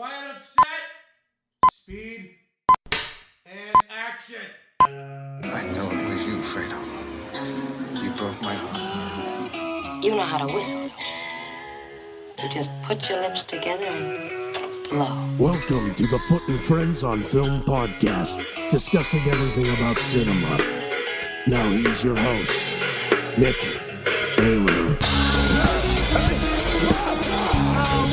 Quiet on set. Speed. And action. I know it was you, Fredo. You broke my heart. You know how to whistle, don't you? You just put your lips together and blow. Welcome to the Foot and Friends on Film podcast, discussing everything about cinema. Now here's your host, Nick Baylor.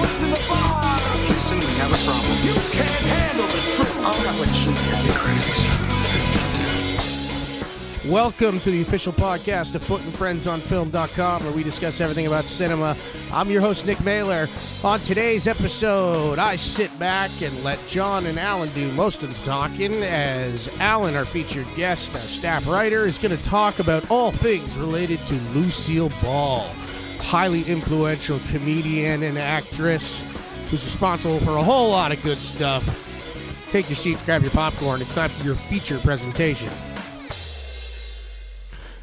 What's in the bar? Houston, we have a problem. You can't handle the truth. I'm not what she said. You're crazy. Welcome to the official podcast of Foot and Friends on Film.com, where we discuss everything about cinema. I'm your host, Nick Mailer. On today's episode, I sit back and let John and Alan do most of the talking, as Alan, our featured guest, our staff writer, is going to talk about all things related to Lucille Ball, highly influential comedian and actress who's responsible for a whole lot of good stuff. Take your seats, grab your popcorn. It's time for your feature presentation.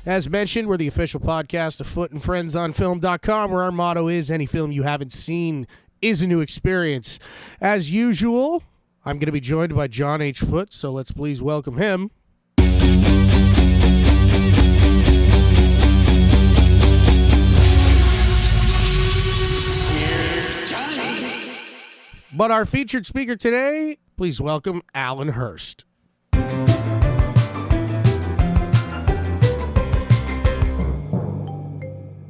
As mentioned, we're the official podcast of Foot and Friends on Film.com, where our motto is any film you haven't seen is a new experience. As usual, I'm going to be joined by John H. Foote, so let's please welcome him. But our featured speaker today, please welcome Alan Hurst.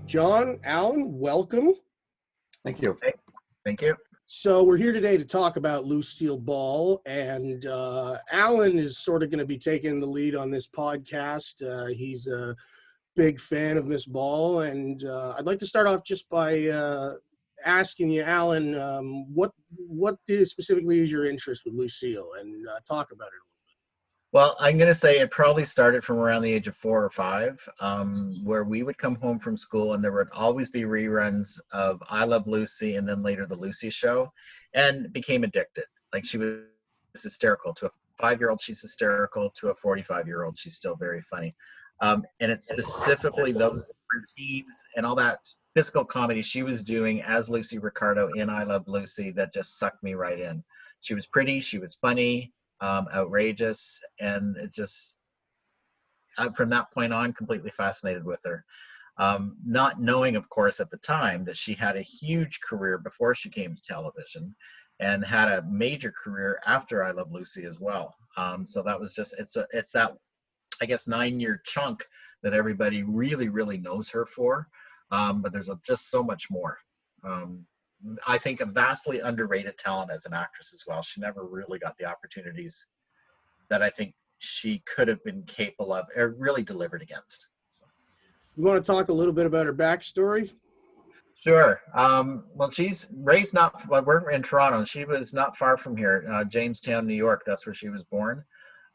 John, Alan, welcome. Thank you. Thank you. So we're here today to talk about Lucille Ball, and Alan is sort of going to be taking the lead on this podcast. He's a big fan of Miss Ball, and I'd like to start off just by asking you, Alan, what specifically is your interest with Lucille, and talk about it. Well, I'm going to say it probably started from around the age of 4 or 5, where we would come home from school and there would always be reruns of I Love Lucy and then later The Lucy Show, and became addicted. Like, she was hysterical. To a 5-year-old, she's hysterical. To a 45-year-old, she's still very funny. And it's specifically those routines and all that physical comedy she was doing as Lucy Ricardo in I Love Lucy that just sucked me right in. She was pretty, she was funny, outrageous, and it just, from that point on, completely fascinated with her. Not knowing, of course, at the time that she had a huge career before she came to television, and had a major career after I Love Lucy as well. So that was just, it's that, I guess, 9-year chunk that everybody really, really knows her for. But there's just so much more. I think a vastly underrated talent as an actress as well. She never really got the opportunities that I think she could have been capable of or really delivered against. So. You want to talk a little bit about her backstory? Sure. Well, she's raised we're in Toronto. She was not far from here, Jamestown, New York. That's where she was born.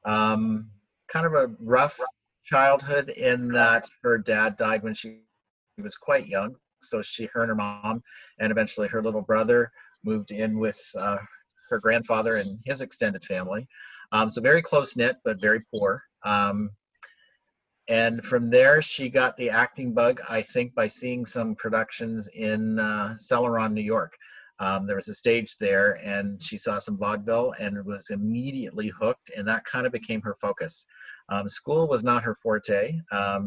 Kind of a rough childhood in that her dad died when she was quite young. So her and her mom and eventually her little brother moved in with her grandfather and his extended family. So very close-knit, but very poor. And from there, she got the acting bug, I think, by seeing some productions in Celeron, New York. There was a stage there, and she saw some vaudeville and was immediately hooked, and that kind of became her focus. School was not her forte.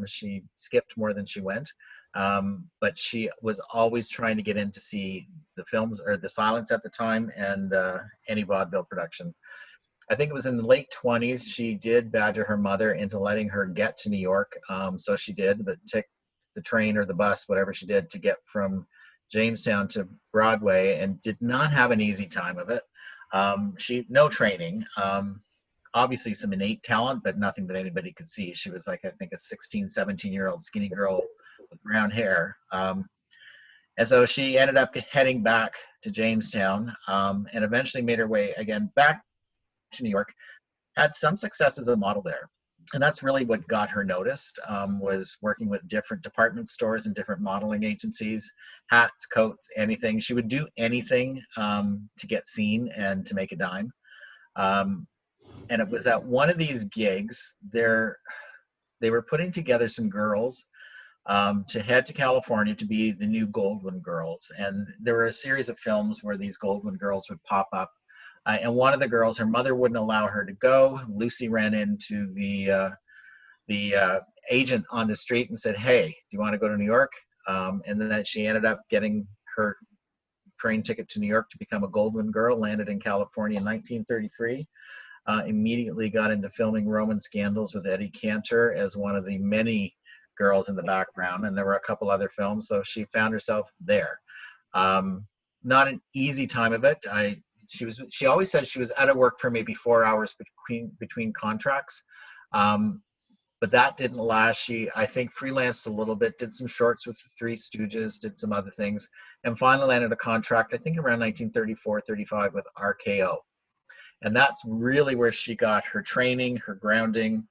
She skipped more than she went. But she was always trying to get in to see the films or the silence at the time, and any vaudeville production. I think it was in the late 20s she did badger her mother into letting her get to New York. So she did, but took the train or the bus, whatever she did, to get from Jamestown to Broadway, and did not have an easy time of it. No training. Obviously some innate talent, but nothing that anybody could see. She was like, I think, a 16, 17-year-old skinny girl with brown hair. And so she ended up heading back to Jamestown, and eventually made her way again back to New York. Had some success as a model there. And that's really what got her noticed, was working with different department stores and different modeling agencies, hats, coats, anything. She would do anything to get seen and to make a dime. And it was at one of these gigs, they were putting together some girls to head to California to be the new Goldwyn girls. And there were a series of films where these Goldwyn girls would pop up And one of the girls, her mother wouldn't allow her to go. Lucy ran into the agent on the street and said, "Hey, do you want to go to New York?" And then she ended up getting her train ticket to New York to become a Goldwyn girl, landed in California in 1933, immediately got into filming Roman Scandals with Eddie Cantor as one of the many girls in the background, and there were a couple other films, so she found herself there. Not an easy time of it. She always said she was out of work for maybe 4 hours between contracts, but that didn't last. She, I think, freelanced a little bit, did some shorts with the Three Stooges, did some other things, and finally landed a contract, I think around 1934-35 with RKO. And that's really where she got her training, her grounding,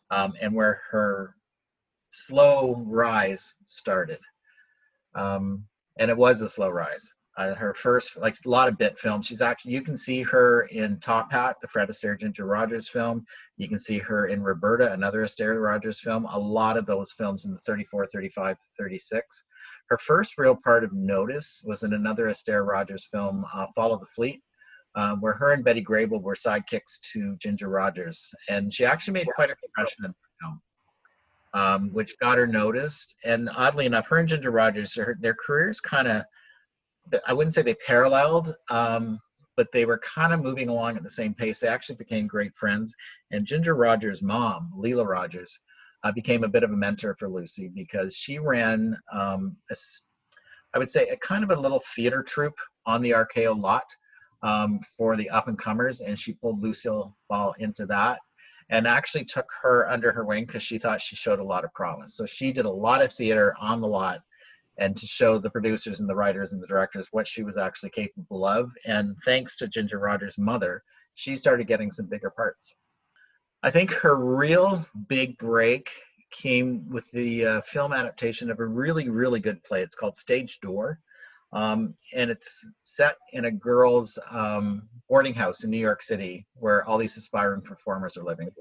and where her slow rise started. And it was a slow rise. Her first, like a lot of bit films, she's actually, you can see her in Top Hat, the Fred Astaire Ginger Rogers film. You can see her in Roberta, another Astaire Rogers film. A lot of those films in the 34, 35, 36. Her first real part of notice was in another Astaire Rogers film, Follow the Fleet, where her and Betty Grable were sidekicks to Ginger Rogers. And she actually made quite a impression in the film, which got her noticed. And oddly enough, her and Ginger Rogers, their careers kind of, I wouldn't say they paralleled, but they were kind of moving along at the same pace. They actually became great friends. And Ginger Rogers' mom, Leela Rogers, became a bit of a mentor for Lucy because she ran, I would say, a kind of a little theater troupe on the RKO lot for the up-and-comers, and she pulled Lucille Ball into that and actually took her under her wing because she thought she showed a lot of promise. So she did a lot of theater on the lot, and to show the producers and the writers and the directors what she was actually capable of. And thanks to Ginger Rogers' mother, she started getting some bigger parts. I think her real big break came with the film adaptation of a really, really good play. It's called Stage Door. And it's set in a girls' boarding house in New York City where all these aspiring performers are living.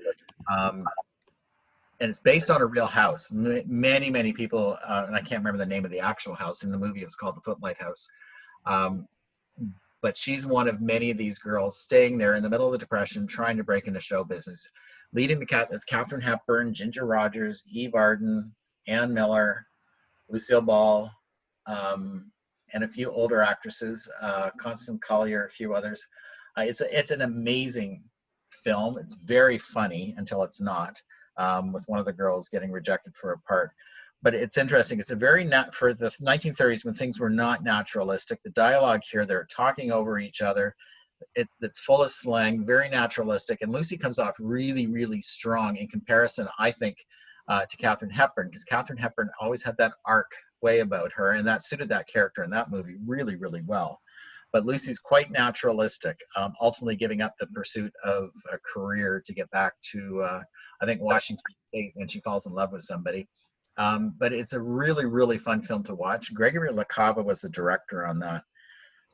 And it's based on a real house. Many, many people, and I can't remember the name of the actual house in the movie, it was called the Footlight House. But she's one of many of these girls staying there in the middle of the Depression, trying to break into show business. Leading the cast is Katharine Hepburn, Ginger Rogers, Eve Arden, Ann Miller, Lucille Ball, and a few older actresses, Constance Collier, a few others. It's an amazing film. It's very funny until it's not. With one of the girls getting rejected for a part. But it's interesting. It's a very, for the 1930s when things were not naturalistic, the dialogue here, they're talking over each other. It's full of slang, very naturalistic. And Lucy comes off really, really strong in comparison, I think, to Katharine Hepburn, because Katharine Hepburn always had that arc way about her, and that suited that character in that movie really, really well. But Lucy's quite naturalistic, ultimately giving up the pursuit of a career to get back to, I think, Washington State when she falls in love with somebody. But it's a really, really fun film to watch. Gregory LaCava was the director on that.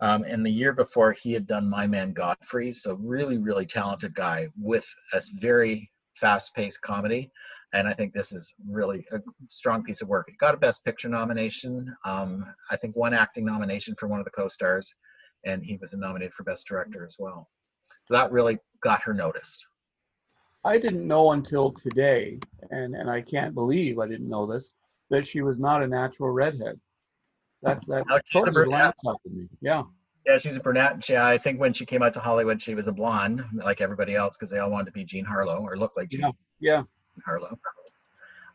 And the year before, he had done My Man Godfrey, so really, really talented guy with a very fast-paced comedy. And I think this is really a strong piece of work. It got a Best Picture nomination, I think one acting nomination for one of the co-stars, and he was nominated for Best Director as well. So that really got her noticed. I didn't know until today, and I can't believe I didn't know this, that she was not a natural redhead. That totally glanced up at me. Yeah. Yeah, she's a brunette. I think when she came out to Hollywood, she was a blonde, like everybody else, because they all wanted to be Jean Harlow or look like Jean Harlow.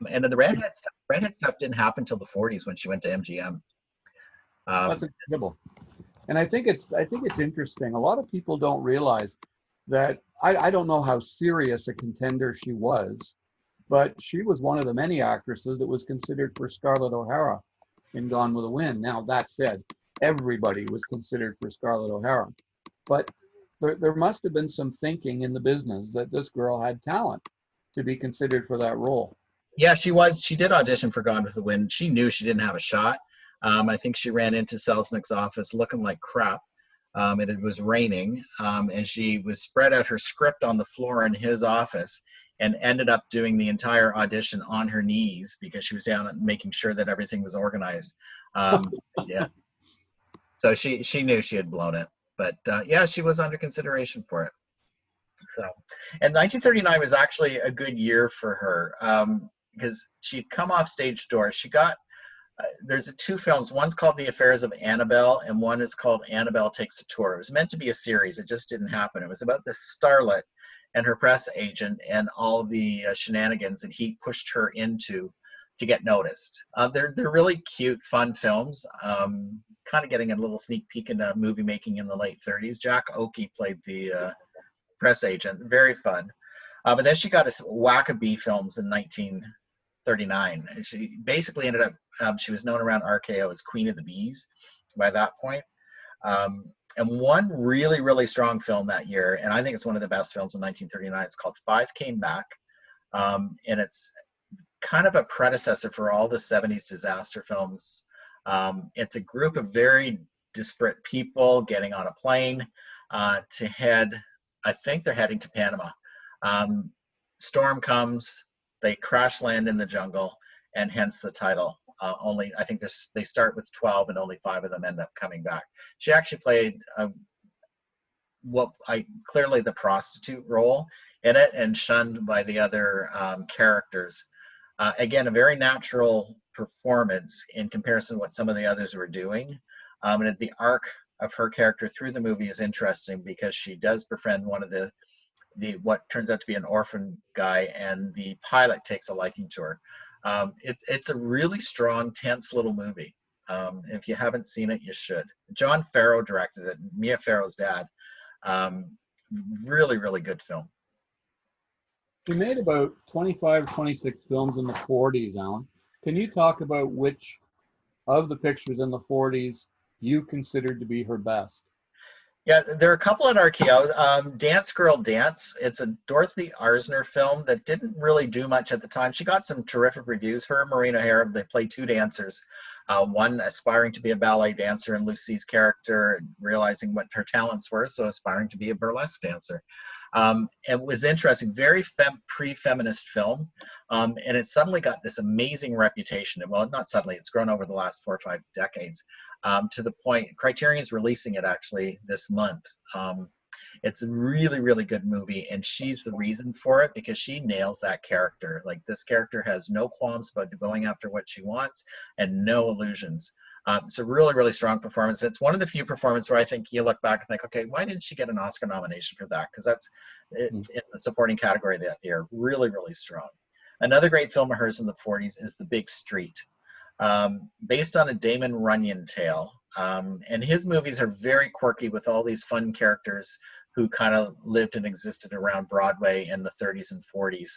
And then the redhead stuff didn't happen until the 40s when she went to MGM. That's incredible. And I think it's interesting. A lot of people don't realize that I don't know how serious a contender she was, but she was one of the many actresses that was considered for Scarlett O'Hara in Gone with the Wind. Now, that said, everybody was considered for Scarlett O'Hara. But there must have been some thinking in the business that this girl had talent to be considered for that role. Yeah, she did audition for Gone with the Wind. She knew she didn't have a shot. I think she ran into Selznick's office looking like crap. And it was raining, and she was spread out her script on the floor in his office and ended up doing the entire audition on her knees because she was down and making sure that everything was organized. Yeah. So she knew she had blown it. But yeah, she was under consideration for it. So, and 1939 was actually a good year for her, because she'd come off stage door. She got there's two films. One's called The Affairs of Annabelle, and one is called Annabelle Takes a Tour. It was meant to be a series. It just didn't happen. It was about this starlet and her press agent and all the shenanigans that he pushed her into to get noticed. They're really cute, fun films. Kind of getting a little sneak peek into movie making in the late 30s. Jack Oakey played the press agent. Very fun. But then she got a whack of B films in 1939. And she basically ended up, she was known around RKO as Queen of the Bees by that point. And one really, really strong film that year, and I think it's one of the best films in 1939, it's called Five Came Back. And it's kind of a predecessor for all the 70s disaster films. It's a group of very disparate people getting on a plane to head, I think they're heading to Panama. Storm comes, they crash land in the jungle, and hence the title. Only, I think they start with 12 and only 5 of them end up coming back. She actually played clearly the prostitute role in it and shunned by the other characters. Again, a very natural performance in comparison to what some of the others were doing. And the arc of her character through the movie is interesting because she does befriend one of the what turns out to be an orphan guy, and the pilot takes a liking to her. It's a really strong, tense little movie. If you haven't seen it, you should. John Farrow directed it, Mia Farrow's dad. Really, really good film. He made about 25 or 26 films in the 40s, Alan. Can you talk about which of the pictures in the 40s you considered to be her best? Yeah, there are a couple at RKO. Dance Girl Dance. It's a Dorothy Arzner film that didn't really do much at the time. She got some terrific reviews. Her and Maureen O'Hara, they play two dancers. One aspiring to be a ballet dancer and Lucie's character realizing what her talents were, so aspiring to be a burlesque dancer. It was interesting, very pre-feminist film, and it suddenly got this amazing reputation. Well, not suddenly, it's grown over the last 4 or 5 decades, to the point Criterion's releasing it actually this month. It's a really, really good movie, and she's the reason for it because she nails that character. Like, this character has no qualms about going after what she wants and no illusions. It's a really, really strong performance. It's one of the few performances where I think you look back and think, okay, why didn't she get an Oscar nomination for that? Because that's in the supporting category that year. Really, really strong. Another great film of hers in the 40s is The Big Street, based on a Damon Runyon tale. And his movies are very quirky with all these fun characters who kind of lived and existed around Broadway in the 30s and 40s.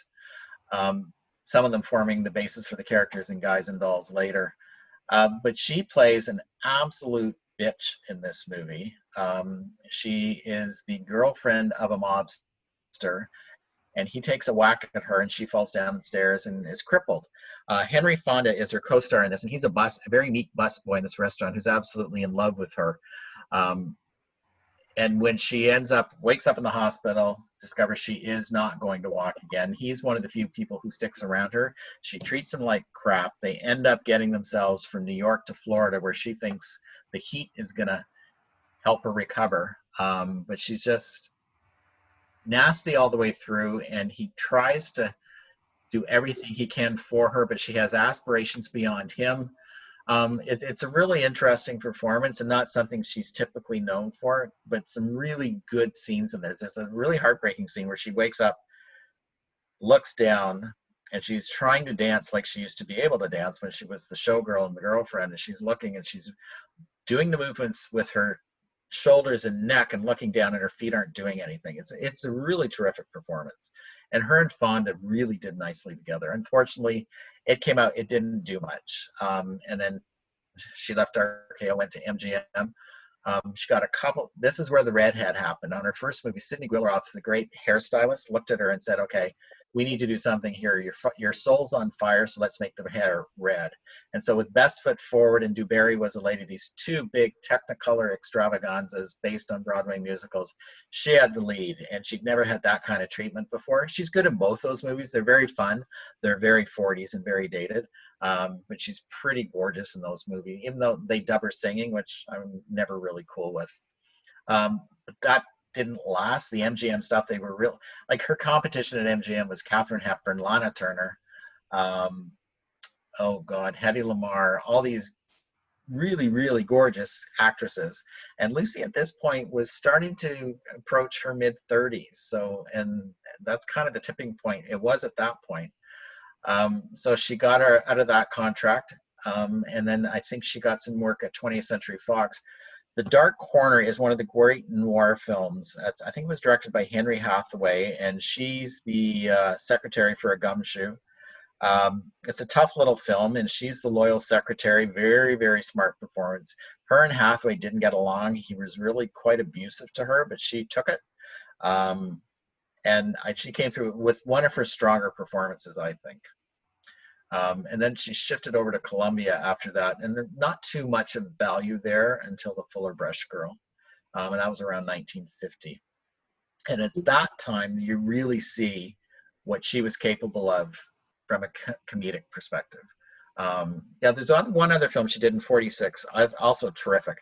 Some of them forming the basis for the characters in Guys and Dolls later. But she plays an absolute bitch in this movie. She is the girlfriend of a mobster, and he takes a whack at her, and she falls downstairs and is crippled. Henry Fonda is her co-star in this, and he's a very meek busboy in this restaurant who's absolutely in love with her. And when she wakes up in the hospital, discovers she is not going to walk again. He's one of the few people who sticks around her. She treats him like crap. They end up getting themselves from New York to Florida, where she thinks the heat is going to help her recover. But she's just nasty all the way through, and he tries to do everything he can for her, but she has aspirations beyond him. It's a really interesting performance and not something she's typically known for, but some really good scenes in there. There's a really heartbreaking scene where she wakes up, looks down, and she's trying to dance like she used to be able to dance when she was the showgirl and the girlfriend, and she's looking and she's doing the movements with her shoulders and neck and looking down, and her feet aren't doing anything. It's a really terrific performance, and her and Fonda really did nicely together. Unfortunately, it came out, it didn't do much, and then she left RKO, went to MGM. She got a couple. This is where the redhead happened. On her first movie, Sidney Guilleroff, the great hairstylist, looked at her and said, okay, we need to do something here. Your soul's on fire, so let's make the hair red. And so with Best Foot Forward and Du Barry Was a Lady, these two big Technicolor extravaganzas based on Broadway musicals, she had the lead, and she'd never had that kind of treatment before. She's good in both those movies. They're very fun. They're very 40s and very dated, but she's pretty gorgeous in those movies, even though they dub her singing, which I'm never really cool with. But that didn't last. The MGM stuff, they were real, like her competition at MGM was Katharine Hepburn, Lana Turner, oh God, Hedy Lamarr, all these really, really gorgeous actresses. And Lucy at this point was starting to approach her mid-30s. So, and that's kind of the tipping point. It was at that point. So she got her out of that contract. And then I think she got some work at 20th Century Fox. The Dark Corner is one of the great noir films. I think it was directed by Henry Hathaway, and she's the secretary for a gumshoe. It's a tough little film, and she's the loyal secretary. Very, very smart performance. Her and Hathaway didn't get along. He was really quite abusive to her, but she took it. And she came through with one of her stronger performances, I think. And then she shifted over to Columbia after that, and there's not too much of value there until The Fuller Brush Girl, and that was around 1950. And it's that time you really see what she was capable of from a comedic perspective. Yeah, there's one other film she did in 46, also terrific.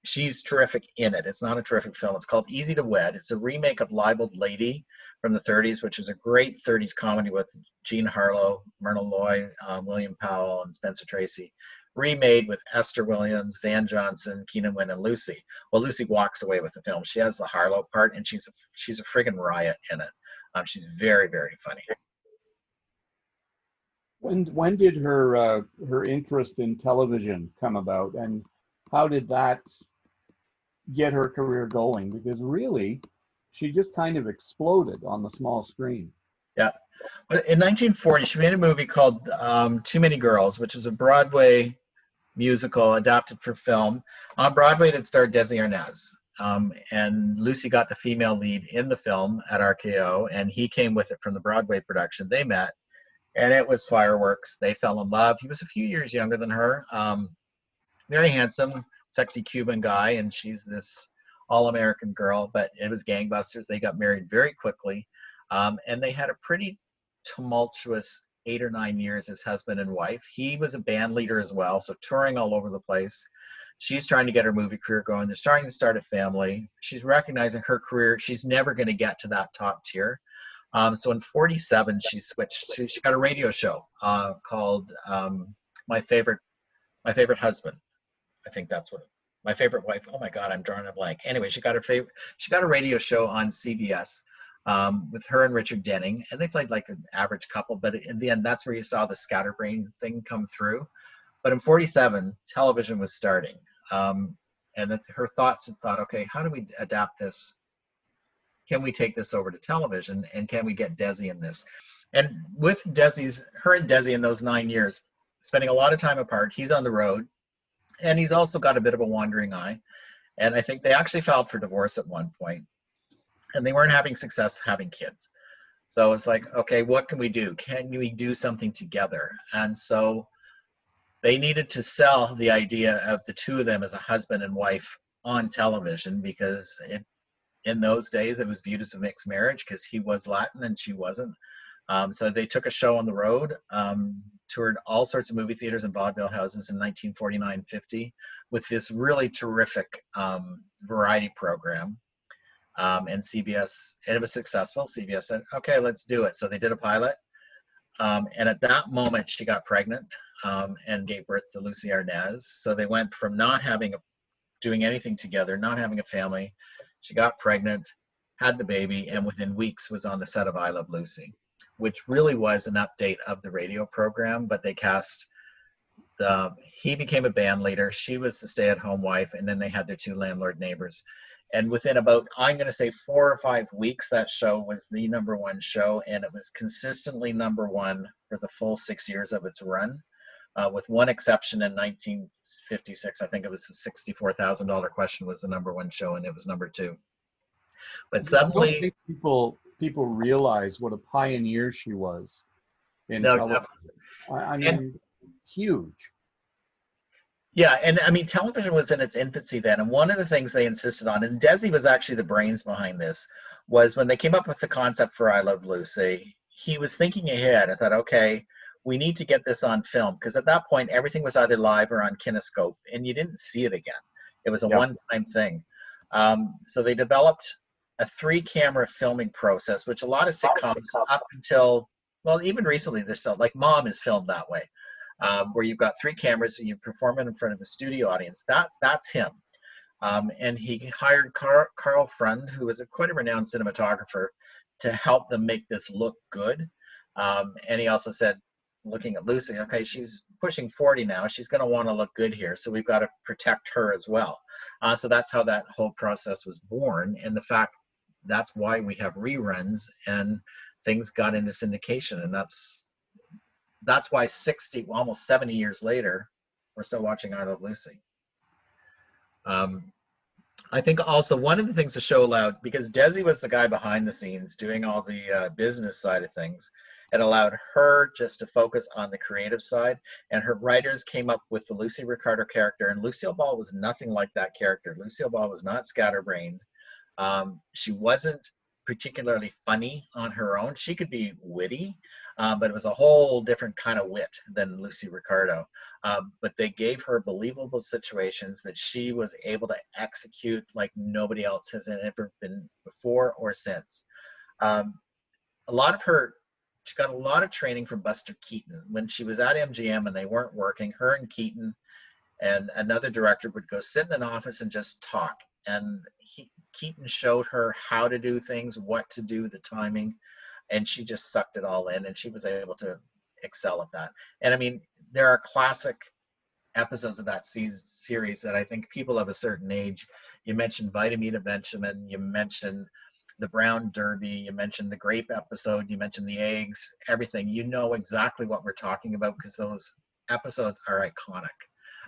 She's terrific in it. It's not a terrific film. It's called Easy to Wed. It's a remake of Libeled Lady from the 30s, which is a great 30s comedy with Jean Harlow, Myrna Loy, William Powell, and Spencer Tracy. Remade with Esther Williams, Van Johnson, Keenan Wynn, and Lucy. Well, Lucy walks away with the film. She has the Harlow part, and she's a friggin' riot in it. She's very, very funny. When did her interest in television come about, and how did that get her career going? Because really, she just kind of exploded on the small screen. Yeah. In 1940, she made a movie called Too Many Girls, which is a Broadway musical adapted for film. On Broadway, it starred Desi Arnaz. And Lucy got the female lead in the film at RKO, and he came with it from the Broadway production. They met, and it was fireworks. They fell in love. He was a few years younger than her. Very handsome, sexy Cuban guy, and she's this all-American girl, but it was gangbusters. They got married very quickly, and they had a pretty tumultuous 8 or 9 years as husband and wife. He was a band leader as well, so touring all over the place. She's trying to get her movie career going. They're starting to start a family. She's recognizing her career. She's never going to get to that top tier. So in 47, she got a radio show called My Favorite Husband. I think that's what My Favorite Wife. Oh my God, I'm drawing a blank. Anyway, she got a radio show on CBS with her and Richard Denning, and they played like an average couple. But in the end, that's where you saw the scatterbrain thing come through. But in 47, television was starting, and her thoughts had thought, okay, how do we adapt this? Can we take this over to television, and can we get Desi in this? And with her and Desi in those 9 years, spending a lot of time apart. He's on the road, and he's also got a bit of a wandering eye. And I think they actually filed for divorce at one point, and they weren't having success having kids. So it's like, okay, what can we do? Can we do something together? And so they needed to sell the idea of the two of them as a husband and wife on television, because in those days it was viewed as a mixed marriage because he was Latin and she wasn't. So they took a show on the road, toured all sorts of movie theaters and vaudeville houses in 1949-50 with this really terrific variety program. And CBS, and it was successful. CBS said, okay, let's do it. So they did a pilot. And at that moment, she got pregnant and gave birth to Lucy Arnaz. So they went from not doing anything together, not having a family. She got pregnant, had the baby, and within weeks was on the set of I Love Lucy, which really was an update of the radio program. But they cast he became a band leader. She was the stay-at-home wife, and then they had their two landlord neighbors. And within about, I'm going to say 4 or 5 weeks, that show was the #1 show, and it was consistently #1 for the full 6 years of its run, with one exception in 1956. I think it was the $64,000 Question was the #1 show, and it was #2. But suddenly, I don't think people realize what a pioneer she was in television. I mean, huge. Yeah, and I mean, television was in its infancy then, and one of the things they insisted on, and Desi was actually the brains behind this, was when they came up with the concept for I Love Lucy, he was thinking ahead. I thought, okay, we need to get this on film, because at that point, everything was either live or on Kinescope, and you didn't see it again. It was a one-time thing. So they developed a 3-camera filming process, which a lot of sitcoms up until, well, even recently, they're still, like Mom is filmed that way, where you've got 3 cameras and you perform it in front of a studio audience. That's him. And he hired Carl Frund, who was quite a renowned cinematographer, to help them make this look good. And he also said, looking at Lucy, okay, she's pushing 40 now. She's going to want to look good here. So we've got to protect her as well. So that's how that whole process was born. And the fact that's why we have reruns and things got into syndication. And that's why 60, almost 70 years later, we're still watching I Love Lucy. I think also one of the things the show allowed, because Desi was the guy behind the scenes doing all the business side of things, it allowed her just to focus on the creative side, and her writers came up with the Lucy Ricardo character, and Lucille Ball was nothing like that character. Lucille Ball was not scatterbrained. She wasn't particularly funny on her own. She could be witty, but it was a whole different kind of wit than Lucy Ricardo. But they gave her believable situations that she was able to execute like nobody else has ever been before or since. She got a lot of training from Buster Keaton. When she was at MGM and they weren't working, her and Keaton and another director would go sit in an office and just talk. And Keaton showed her how to do things, what to do, the timing, and she just sucked it all in, and she was able to excel at that. And I mean, there are classic episodes of that series that I think people of a certain age, you mentioned Vitamina Benjamin, you mentioned the Brown Derby, you mentioned the grape episode, you mentioned the eggs, everything. You know exactly what we're talking about because those episodes are iconic.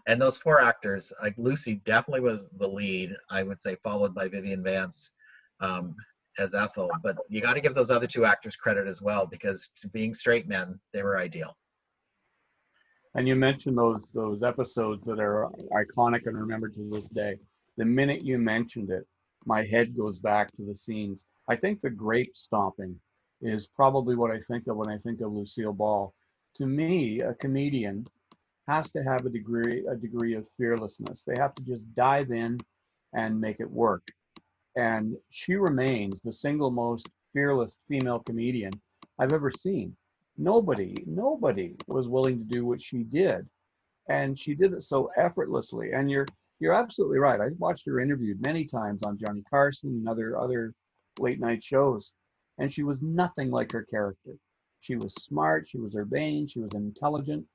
And those 4 actors, like Lucy definitely was the lead, I would say, followed by Vivian Vance as Ethel. But you got to give those other 2 actors credit as well, because being straight men, they were ideal. And you mentioned those episodes that are iconic and remembered to this day. The minute you mentioned it, my head goes back to the scenes. I think the grape stomping is probably what I think of when I think of Lucille Ball. To me, a comedian has to have a degree of fearlessness. They have to just dive in and make it work. And she remains the single most fearless female comedian I've ever seen. Nobody was willing to do what she did. And she did it so effortlessly. And you're absolutely right. I watched her interviewed many times on Johnny Carson and other late night shows. And she was nothing like her character. She was smart, she was urbane, she was intelligent.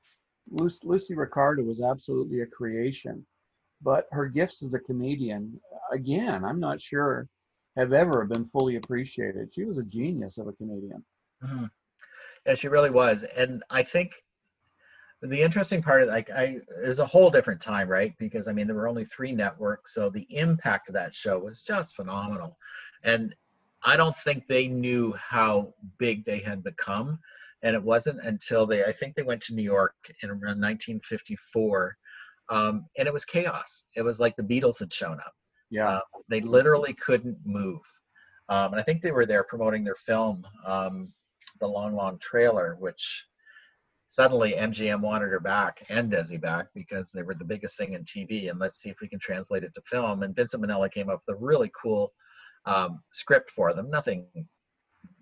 Lucy Ricardo was absolutely a creation, but her gifts as a comedian, again, I'm not sure have ever been fully appreciated. She was a genius of a comedian. Mm-hmm. Yeah, she really was. And I think the interesting part of is a whole different time, right? Because I mean, there were only 3 networks, so the impact of that show was just phenomenal. And I don't think they knew how big they had become. And it wasn't until I think they went to New York in around 1954, and it was chaos. It was like the Beatles had shown up. Yeah. They literally couldn't move. And I think they were there promoting their film, The Long, Long Trailer, which suddenly MGM wanted her back and Desi back because they were the biggest thing in TV. And let's see if we can translate it to film. And Vincent Minnelli came up with a really cool script for them. Nothing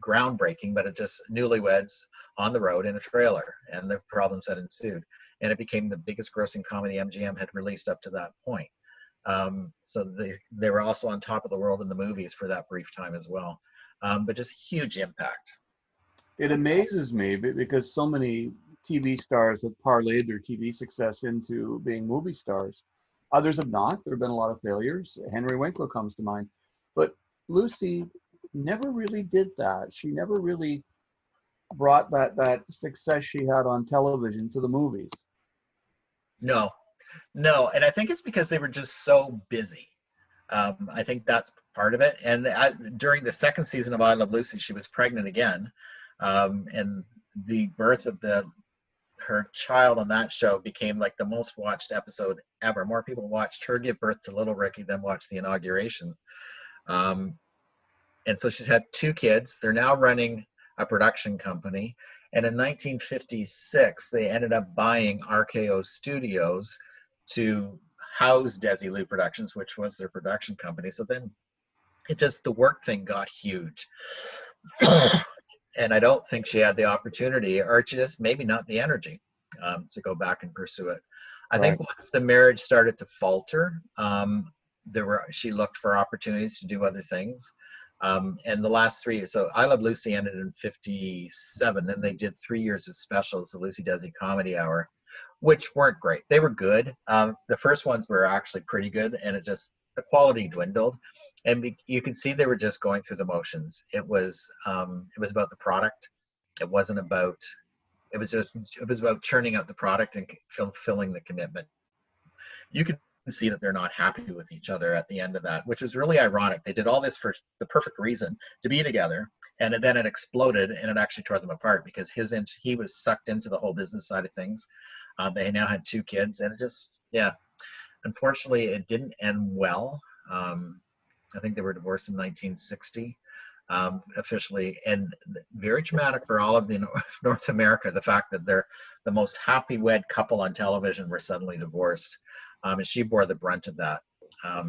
groundbreaking, but it just newlyweds on the road in a trailer and the problems that ensued. And it became the biggest grossing comedy MGM had released up to that point. So they were also on top of the world in the movies for that brief time as well. But just huge impact. It amazes me because so many TV stars have parlayed their TV success into being movie stars. Others have not. There have been a lot of failures. Henry Winkler comes to mind. But Lucy never really did that. She never really brought that success she had on television to the movies. No. And I think it's because they were just so busy. I think that's part of it. And during the second season of I Love Lucy, she was pregnant again. And the birth of her child on that show became like the most watched episode ever. More people watched her give birth to little Ricky than watched the inauguration. And so she's had 2 kids. They're now running a production company. And in 1956, they ended up buying RKO Studios to house Desilu Productions, which was their production company. So then the work thing got huge. And I don't think she had the opportunity, or just maybe not the energy, to go back and pursue it. I think once the marriage started to falter, she looked for opportunities to do other things. And the last 3 years, so I Love Lucy ended in 57, and they did 3 years of specials, the Lucy Desi Comedy Hour, which weren't great. They were good. The first ones were actually pretty good, and the quality dwindled. And you could see they were just going through the motions. It was about the product. It wasn't about, it was about churning out the product and fulfilling the commitment. You could see that they're not happy with each other at the end of that, which was really ironic. They did all this for the perfect reason, to be together, and then it exploded, and it actually tore them apart because he was sucked into the whole business side of things. They now had 2 kids, and unfortunately it didn't end well. I think they were divorced in 1960 officially, and very traumatic for all of North America, the fact that they're the most happy wed couple on television were suddenly divorced. And she bore the brunt of that. I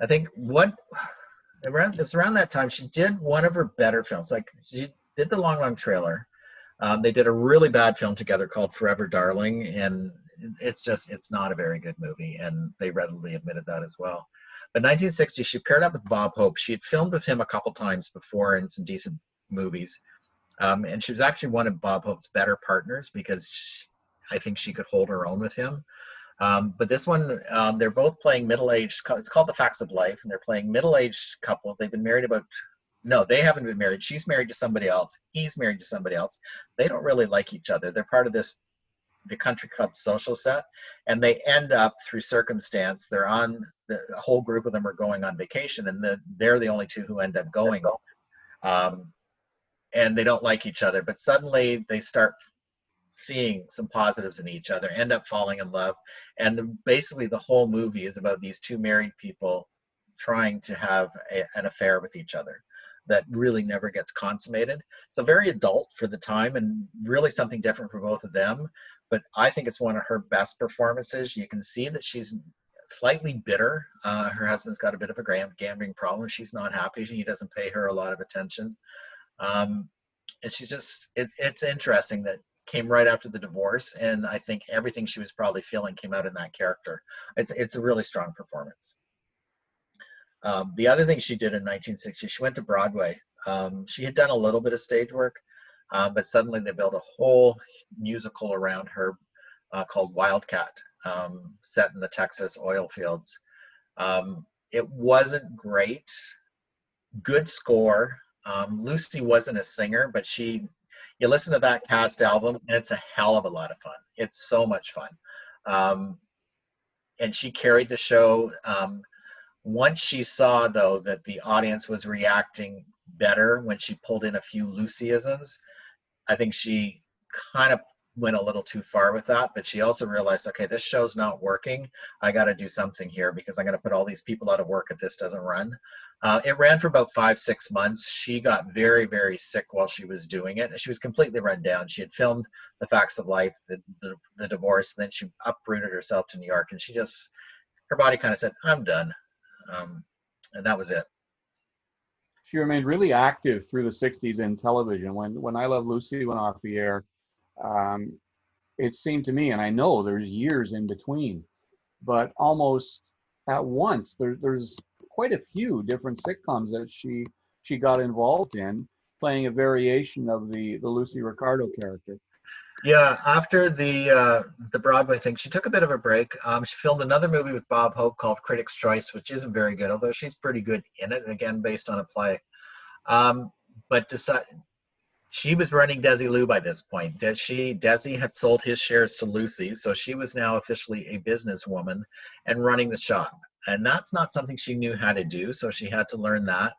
think it was around that time she did one of her better films. Like, she did The Long Long Trailer. They did a really bad film together called Forever Darling, and it's not a very good movie, and they readily admitted that as well. But 1960, she paired up with Bob Hope. She had filmed with him a couple times before in some decent movies, and she was actually one of Bob Hope's better partners because I think she could hold her own with him. But this one, they're both playing middle-aged. It's called The Facts of Life, and they're playing middle-aged couple. They've been married no, they haven't been married. She's married to somebody else. He's married to somebody else. They don't really like each other. They're part of the country club social set, and they end up through circumstance. A whole group of them are going on vacation, and they're the only 2 who end up going. And they don't like each other, but suddenly they start seeing some positives in each other, end up falling in love. And basically the whole movie is about these 2 married people trying to have an affair with each other that really never gets consummated. So very adult for the time, and really something different for both of them. But I think it's one of her best performances. You can see that she's slightly bitter. Her husband's got a bit of a gambling problem. She's not happy. He doesn't pay her a lot of attention. And she's it's interesting that came right after the divorce, and I think everything she was probably feeling came out in that character. It's a really strong performance. The other thing she did in 1960, she went to Broadway. She had done a little bit of stage work, but suddenly they built a whole musical around her called Wildcat, set in the Texas oil fields. It wasn't great. Good score. Lucy wasn't a singer, but you listen to that cast album, and it's a hell of a lot of fun. It's so much fun. And she carried the show. Once she saw, though, that the audience was reacting better when she pulled in a few Lucyisms, I think she kind of went a little too far with that. But she also realized, okay, this show's not working. I got to do something here because I'm going to put all these people out of work if this doesn't run. It ran for about 5-6 months. She got very, very sick while she was doing it. She was completely run down. She had filmed The Facts of Life, the divorce, and then she uprooted herself to New York, and her body kind of said, I'm done. And that was it. She remained really active through the 60s in television. When I Love Lucy went off the air, it seemed to me, and I know there's years in between, but almost at once, there's quite a few different sitcoms that she got involved in, playing a variation of the Lucy Ricardo character. Yeah, after the Broadway thing, she took a bit of a break. She filmed another movie with Bob Hope called Critics' Choice, which isn't very good, although she's pretty good in it, again, based on a play. But she was running Desilu by this point. Desi had sold his shares to Lucy, so she was now officially a businesswoman and running the shop. And that's not something she knew how to do, so she had to learn that.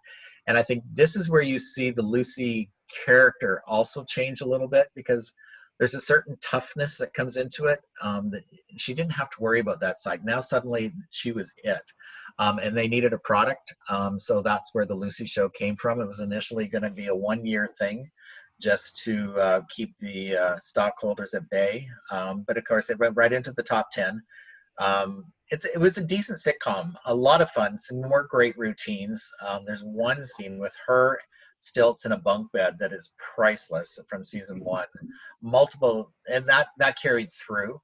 And I think this is where you see the Lucy character also change a little bit, because there's a certain toughness that comes into it. That she didn't have to worry about that side. Now suddenly she was it. And they needed a product. So that's where the Lucy show came from. It was initially going to be a 1-year thing. just to keep the stockholders at bay. But of course, it went right into the top 10. It was a decent sitcom, a lot of fun, some more great routines. There's one scene with her stilts in a bunk bed that is priceless from season 1. Multiple, and that carried through.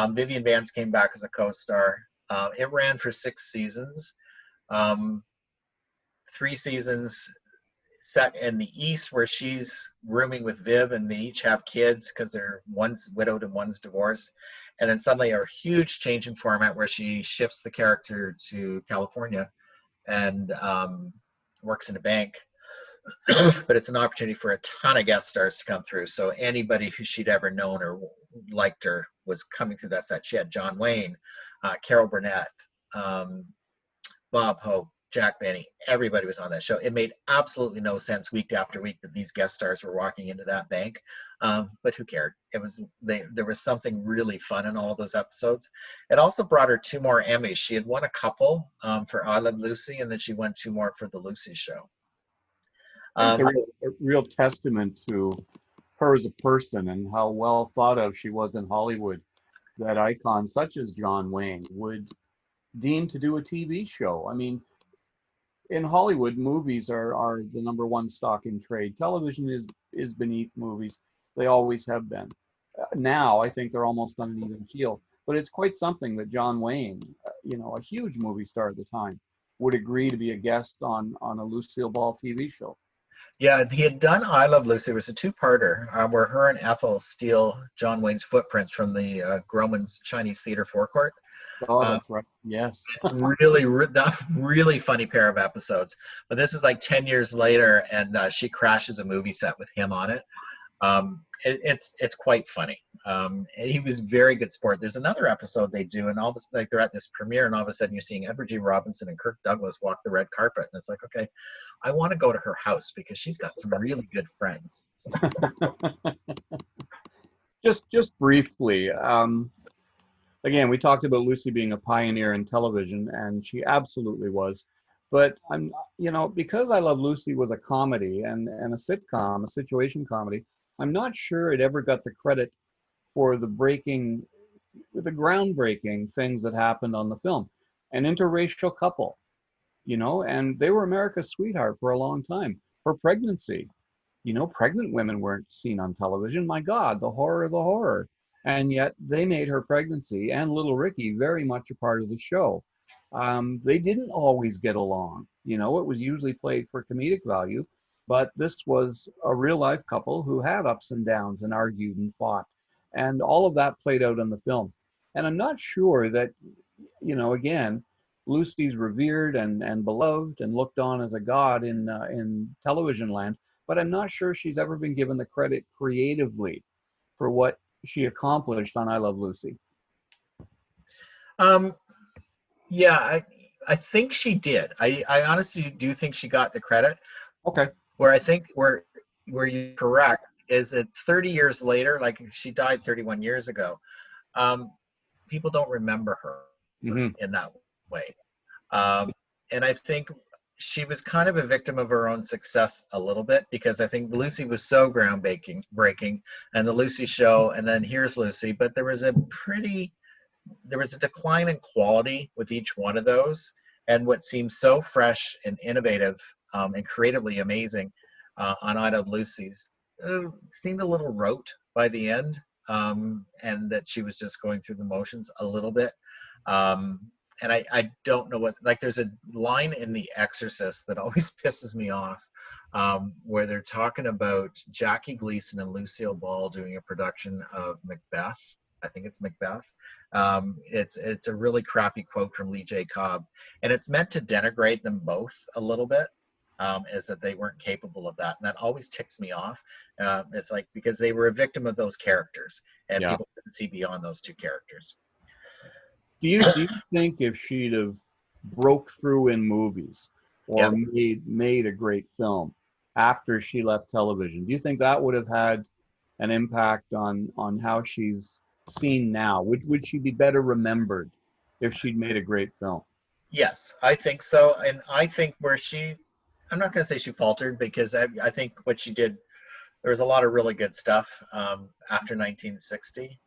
Vivian Vance came back as a co-star. It ran for 6 seasons. 3 seasons set in the East where she's rooming with Viv and they each have kids because they're one's widowed and one's divorced. And then suddenly a huge change in format where she shifts the character to California and works in a bank. But it's an opportunity for a ton of guest stars to come through. So anybody who she'd ever known or liked her was coming through that set. She had John Wayne, Carol Burnett, Bob Hope, Jack Benny, everybody was on that show. It made absolutely no sense week after week that these guest stars were walking into that bank, but who cared? There was something really fun in all of those episodes. It also brought her 2 more Emmys. She had won a couple for I Love Lucy, and then she won 2 more for The Lucy Show. It's a real testament to her as a person and how well thought of she was in Hollywood that icons such as John Wayne would deem to do a TV show. I mean, in Hollywood, movies are the number 1 stock in trade. Television is beneath movies. They always have been. Now, I think they're almost on an even keel. But it's quite something that John Wayne, a huge movie star at the time, would agree to be a guest on a Lucille Ball TV show. Yeah, he had done I Love Lucy. It was a 2-parter where her and Ethel steal John Wayne's footprints from the Grauman's Chinese Theater forecourt. Oh, that's right. Yes. really funny pair of episodes. But this is like 10 years later, and she crashes a movie set with him on it. It's quite funny. He was very good sport. There's another episode they do, and all of a sudden, like they're at this premiere, and all of a sudden you're seeing Edward G. Robinson and Kirk Douglas walk the red carpet, and it's like, okay, I want to go to her house because she's got some really good friends. Just briefly. Again, we talked about Lucy being a pioneer in television, and she absolutely was. But because I Love Lucy was a comedy and a sitcom, a situation comedy, I'm not sure it ever got the credit for the groundbreaking things that happened on the film. An interracial couple, and they were America's sweetheart for a long time. Her pregnancy, pregnant women weren't seen on television. My God, the horror of the horror. And yet they made her pregnancy and little Ricky very much a part of the show. They didn't always get along. It was usually played for comedic value, but this was a real life couple who had ups and downs and argued and fought. And all of that played out in the film. And I'm not sure that, again, Lucy's revered and beloved and looked on as a god in television land, but I'm not sure she's ever been given the credit creatively for what she accomplished on I Love Lucy. Yeah, I think she did. I honestly do think she got the credit. Okay. Where I think where you're correct is that 30 years later, like she died 31 years ago, people don't remember her in that way. And I think she was kind of a victim of her own success a little bit, because I think Lucy was so breaking, and the Lucy Show, and then Here's Lucy, but there was a decline in quality with each one of those, and what seemed so fresh and innovative and creatively amazing on I Love Lucy's seemed a little rote by the end, and that she was just going through the motions a little bit. And I don't know what, like there's a line in The Exorcist that always pisses me off, where they're talking about Jackie Gleason and Lucille Ball doing a production of Macbeth. I think it's Macbeth. It's a really crappy quote from Lee J. Cobb, and it's meant to denigrate them both a little bit, is that they weren't capable of that. And that always ticks me off. It's like, because they were a victim of those characters, and people couldn't see beyond those 2 characters. Do you think if she'd have broke through in movies or made a great film after she left television, do you think that would have had an impact on how she's seen now? Would she be better remembered if she'd made a great film? Yes, I think so. And I think I'm not going to say she faltered, because I think what she did there was a lot of really good stuff after 1960.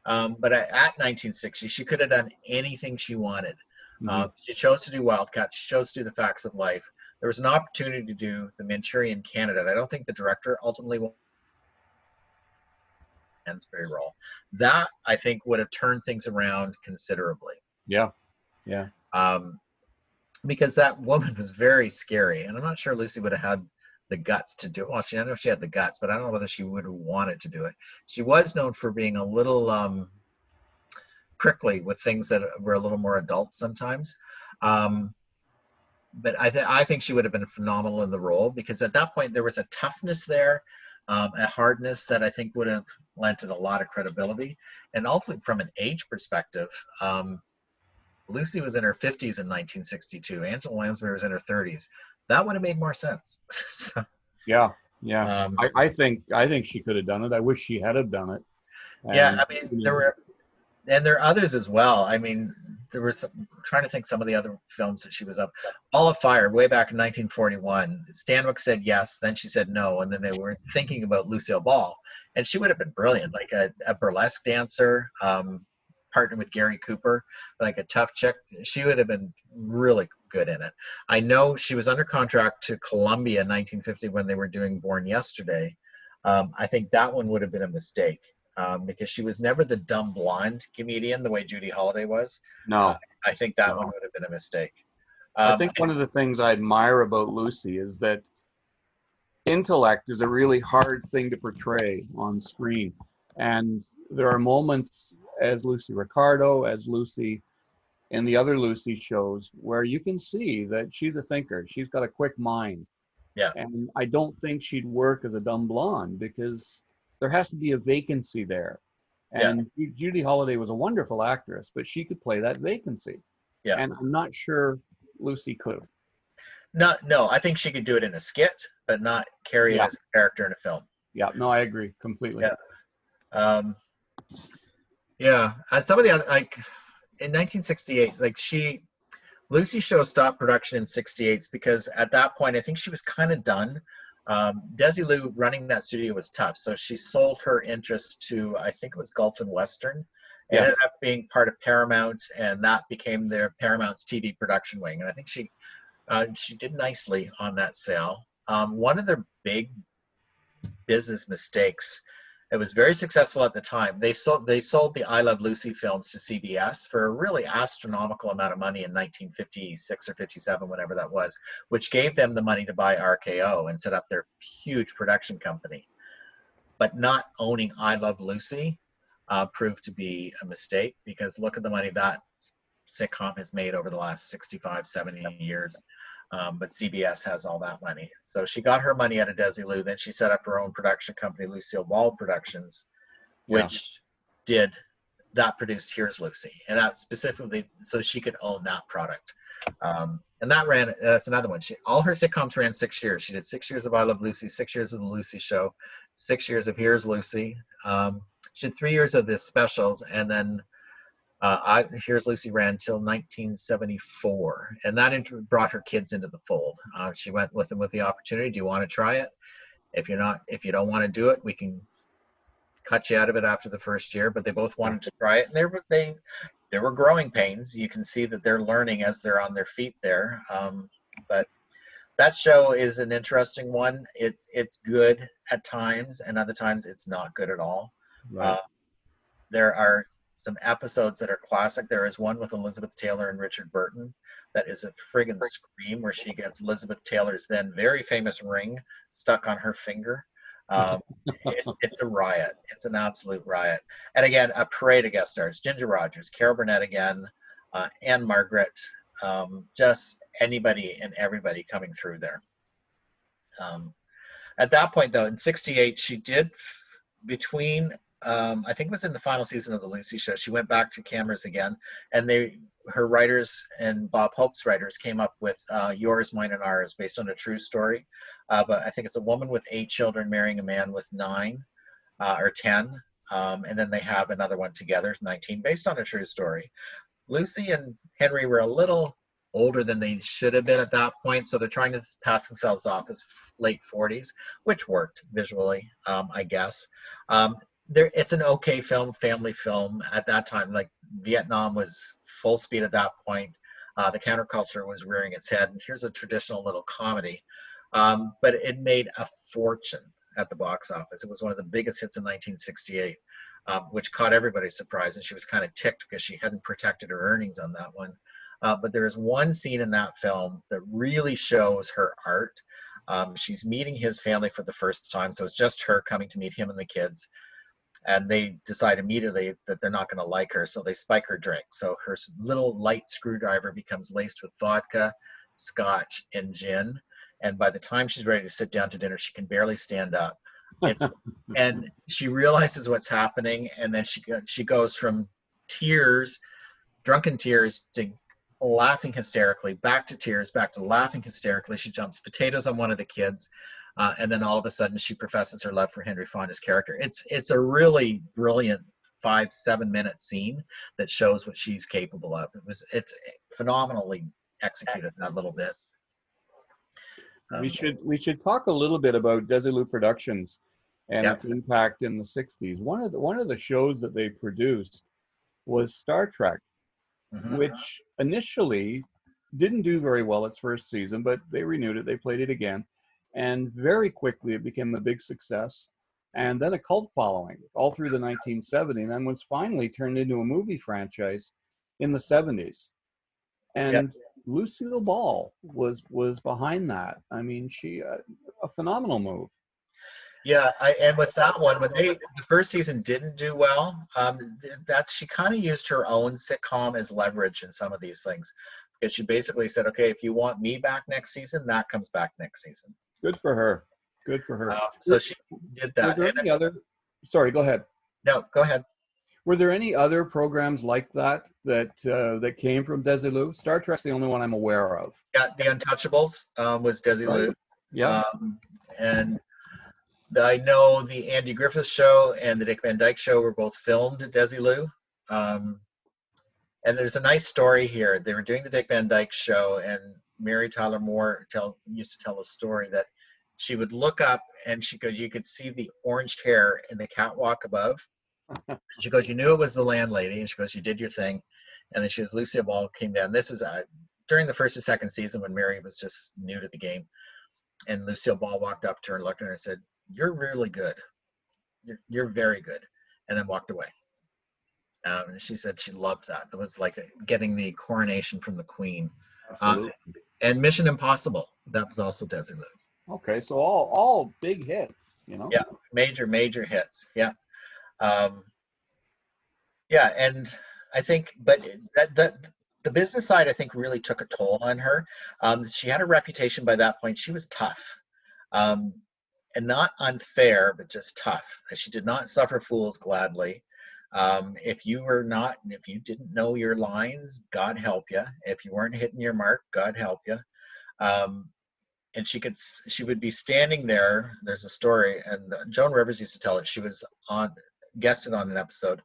But at 1960, she could have done anything she wanted. She chose to do Wildcat. She chose to do The Facts of Life. There was an opportunity to do The Manchurian Candidate. I don't think the director ultimately wanted the Lansbury role. That, I think, would have turned things around considerably. Yeah. Because that woman was very scary, and I'm not sure Lucy would have had the guts to do it. Well, I know she had the guts, but I don't know whether she would have wanted to do it. She was known for being a little prickly with things that were a little more adult sometimes. But I think she would have been phenomenal in the role, because at that point there was a toughness there, a hardness that I think would have lent it a lot of credibility. And also from an age perspective, Lucy was in her 50s in 1962. Angela Lansbury was in her 30s. That would have made more sense. So, Yeah. I think she could have done it. I wish she had have done it. yeah, I mean, there are others as well. I mean, there was I'm trying to think some of the other films that she was up. Ball of Fire, way back in 1941. Stanwyck said yes, then she said no, and then they were thinking about Lucille Ball, and she would have been brilliant, like a burlesque dancer, partnered with Gary Cooper, like a tough chick. She would have been really good in it. I know she was under contract to Columbia in 1950 when they were doing Born Yesterday. I think that one would have been a mistake. Because she was never the dumb blonde comedian the way Judy Holliday was. No. I think that one would have been a mistake. I think one of the things I admire about Lucy is that intellect is a really hard thing to portray on screen. And there are moments as Lucy Ricardo, as Lucy in the other Lucy shows, where you can see that she's a thinker. She's got a quick mind. Yeah. And I don't think she'd work as a dumb blonde, because there has to be a vacancy there. And Judy Holliday was a wonderful actress, but she could play that vacancy. Yeah. And I'm not sure Lucy could have. No, I think she could do it in a skit, but not carry it as a character in a film. Yeah, no, I agree completely. Yeah. And some of the other, like in 1968, like Lucy show stopped production in 68 because at that point, I think she was kind of done. Desilu running that studio was tough, so she sold her interest to, I think it was Gulf and Western. It ended up being part of Paramount, and that became their Paramount's TV production wing. And I think she did nicely on that sale. One of their big business mistakes, it was very successful at the time. They sold the I Love Lucy films to CBS for a really astronomical amount of money in 1956 or 57, whatever that was, which gave them the money to buy RKO and set up their huge production company. But not owning I Love Lucy proved to be a mistake, because look at the money that sitcom has made over the last 65, 70 years. But CBS has all that money. So she got her money out of Desilu. Then she set up her own production company, Lucille Ball Productions, which produced Here's Lucy. And that specifically, so she could own that product. And that's another one. All her sitcoms ran 6 years. She did 6 years of I Love Lucy, 6 years of The Lucy Show, 6 years of Here's Lucy. She did 3 years of the specials, and then Here's Lucy ran until 1974, and that brought her kids into the fold. She went with them with the opportunity. Do you want to try it? If you don't want to do it, we can cut you out of it after the first year. But they both wanted to try it, and there were growing pains. You can see that they're learning as they're on their feet there. But that show is an interesting one. It's good at times, and other times it's not good at all. Right. There are some episodes that are classic. There is one with Elizabeth Taylor and Richard Burton that is a friggin' scream, where she gets Elizabeth Taylor's then very famous ring stuck on her finger. It's a riot. It's an absolute riot. And again, a parade of guest stars: Ginger Rogers, Carol Burnett again, Anne Margaret, just anybody and everybody coming through there. At that point, though, in 68, she did between I think it was in the final season of the Lucy Show, she went back to cameras again, and her writers and Bob Hope's writers came up with Yours, Mine, and Ours, based on a true story. But I think it's a woman with 8 children marrying a man with 9 or 10, and then they have another one together, 19, based on a true story. Lucy and Henry were a little older than they should have been at that point. So they're trying to pass themselves off as late 40s, which worked visually, I guess. It's an okay film, family film at that time. Like Vietnam was full speed at that point. The counterculture was rearing its head. And here's a traditional little comedy. But it made a fortune at the box office. It was one of the biggest hits in 1968, which caught everybody's surprise. And she was kind of ticked because she hadn't protected her earnings on that one. But there is one scene in that film that really shows her art. She's meeting his family for the first time. So it's just her coming to meet him and the kids. And they decide immediately that they're not going to like her. So they spike her drink. So her little light screwdriver becomes laced with vodka, scotch, and gin. And by the time she's ready to sit down to dinner, she can barely stand up. And she realizes what's happening. And then she goes from tears, drunken tears, to laughing hysterically, back to tears, back to laughing hysterically. She jumps potatoes on one of the kids. And then all of a sudden she professes her love for Henry Fonda's character. It's a really brilliant 5-7 minute scene that shows what she's capable of. It's phenomenally executed in that little bit. We should talk a little bit about Desilu Productions and its impact in the 60s. One of the shows that they produced was Star Trek, which initially didn't do very well its first season, but they renewed it. They played it again. And very quickly it became a big success, and then a cult following all through the 1970s, and then was finally turned into a movie franchise in the 70s. And Lucille Ball was behind that. I mean, she a phenomenal move. Yeah, and with that one, when the first season didn't do well, she kind of used her own sitcom as leverage in some of these things, because she basically said, okay, if you want me back next season, that comes back next season. Good for her. Good for her. So she did that. Were there any other? Sorry, go ahead. No, go ahead. Were there any other programs like that came from Desilu? Star Trek's the only one I'm aware of. Yeah, The Untouchables was Desilu. Yeah. And I know the Andy Griffith Show and the Dick Van Dyke Show were both filmed at Desilu. And there's a nice story here. They were doing the Dick Van Dyke Show, and Mary Tyler Moore used to tell a story that she would look up and she goes, you could see the orange hair in the catwalk above. She goes, you knew it was the landlady. And she goes, you did your thing. And then she goes, Lucille Ball came down. This was during the first or second season when Mary was just new to the game. And Lucille Ball walked up to her and looked at her and said, you're really good. You're very good. And then walked away. And she said she loved that. It was like getting the coronation from the Queen. And Mission Impossible, that was also Desilu. Okay, so all big hits, you know? Yeah, major hits. Yeah. Yeah, and I think, but the business side, I think, really took a toll on her. She had a reputation by that point. She was tough. And not unfair, but just tough. She did not suffer fools gladly. If you didn't know your lines, God help you. If you weren't hitting your mark, God help you. And she would be standing there. There's a story, and Joan Rivers used to tell it. She was guested on an episode.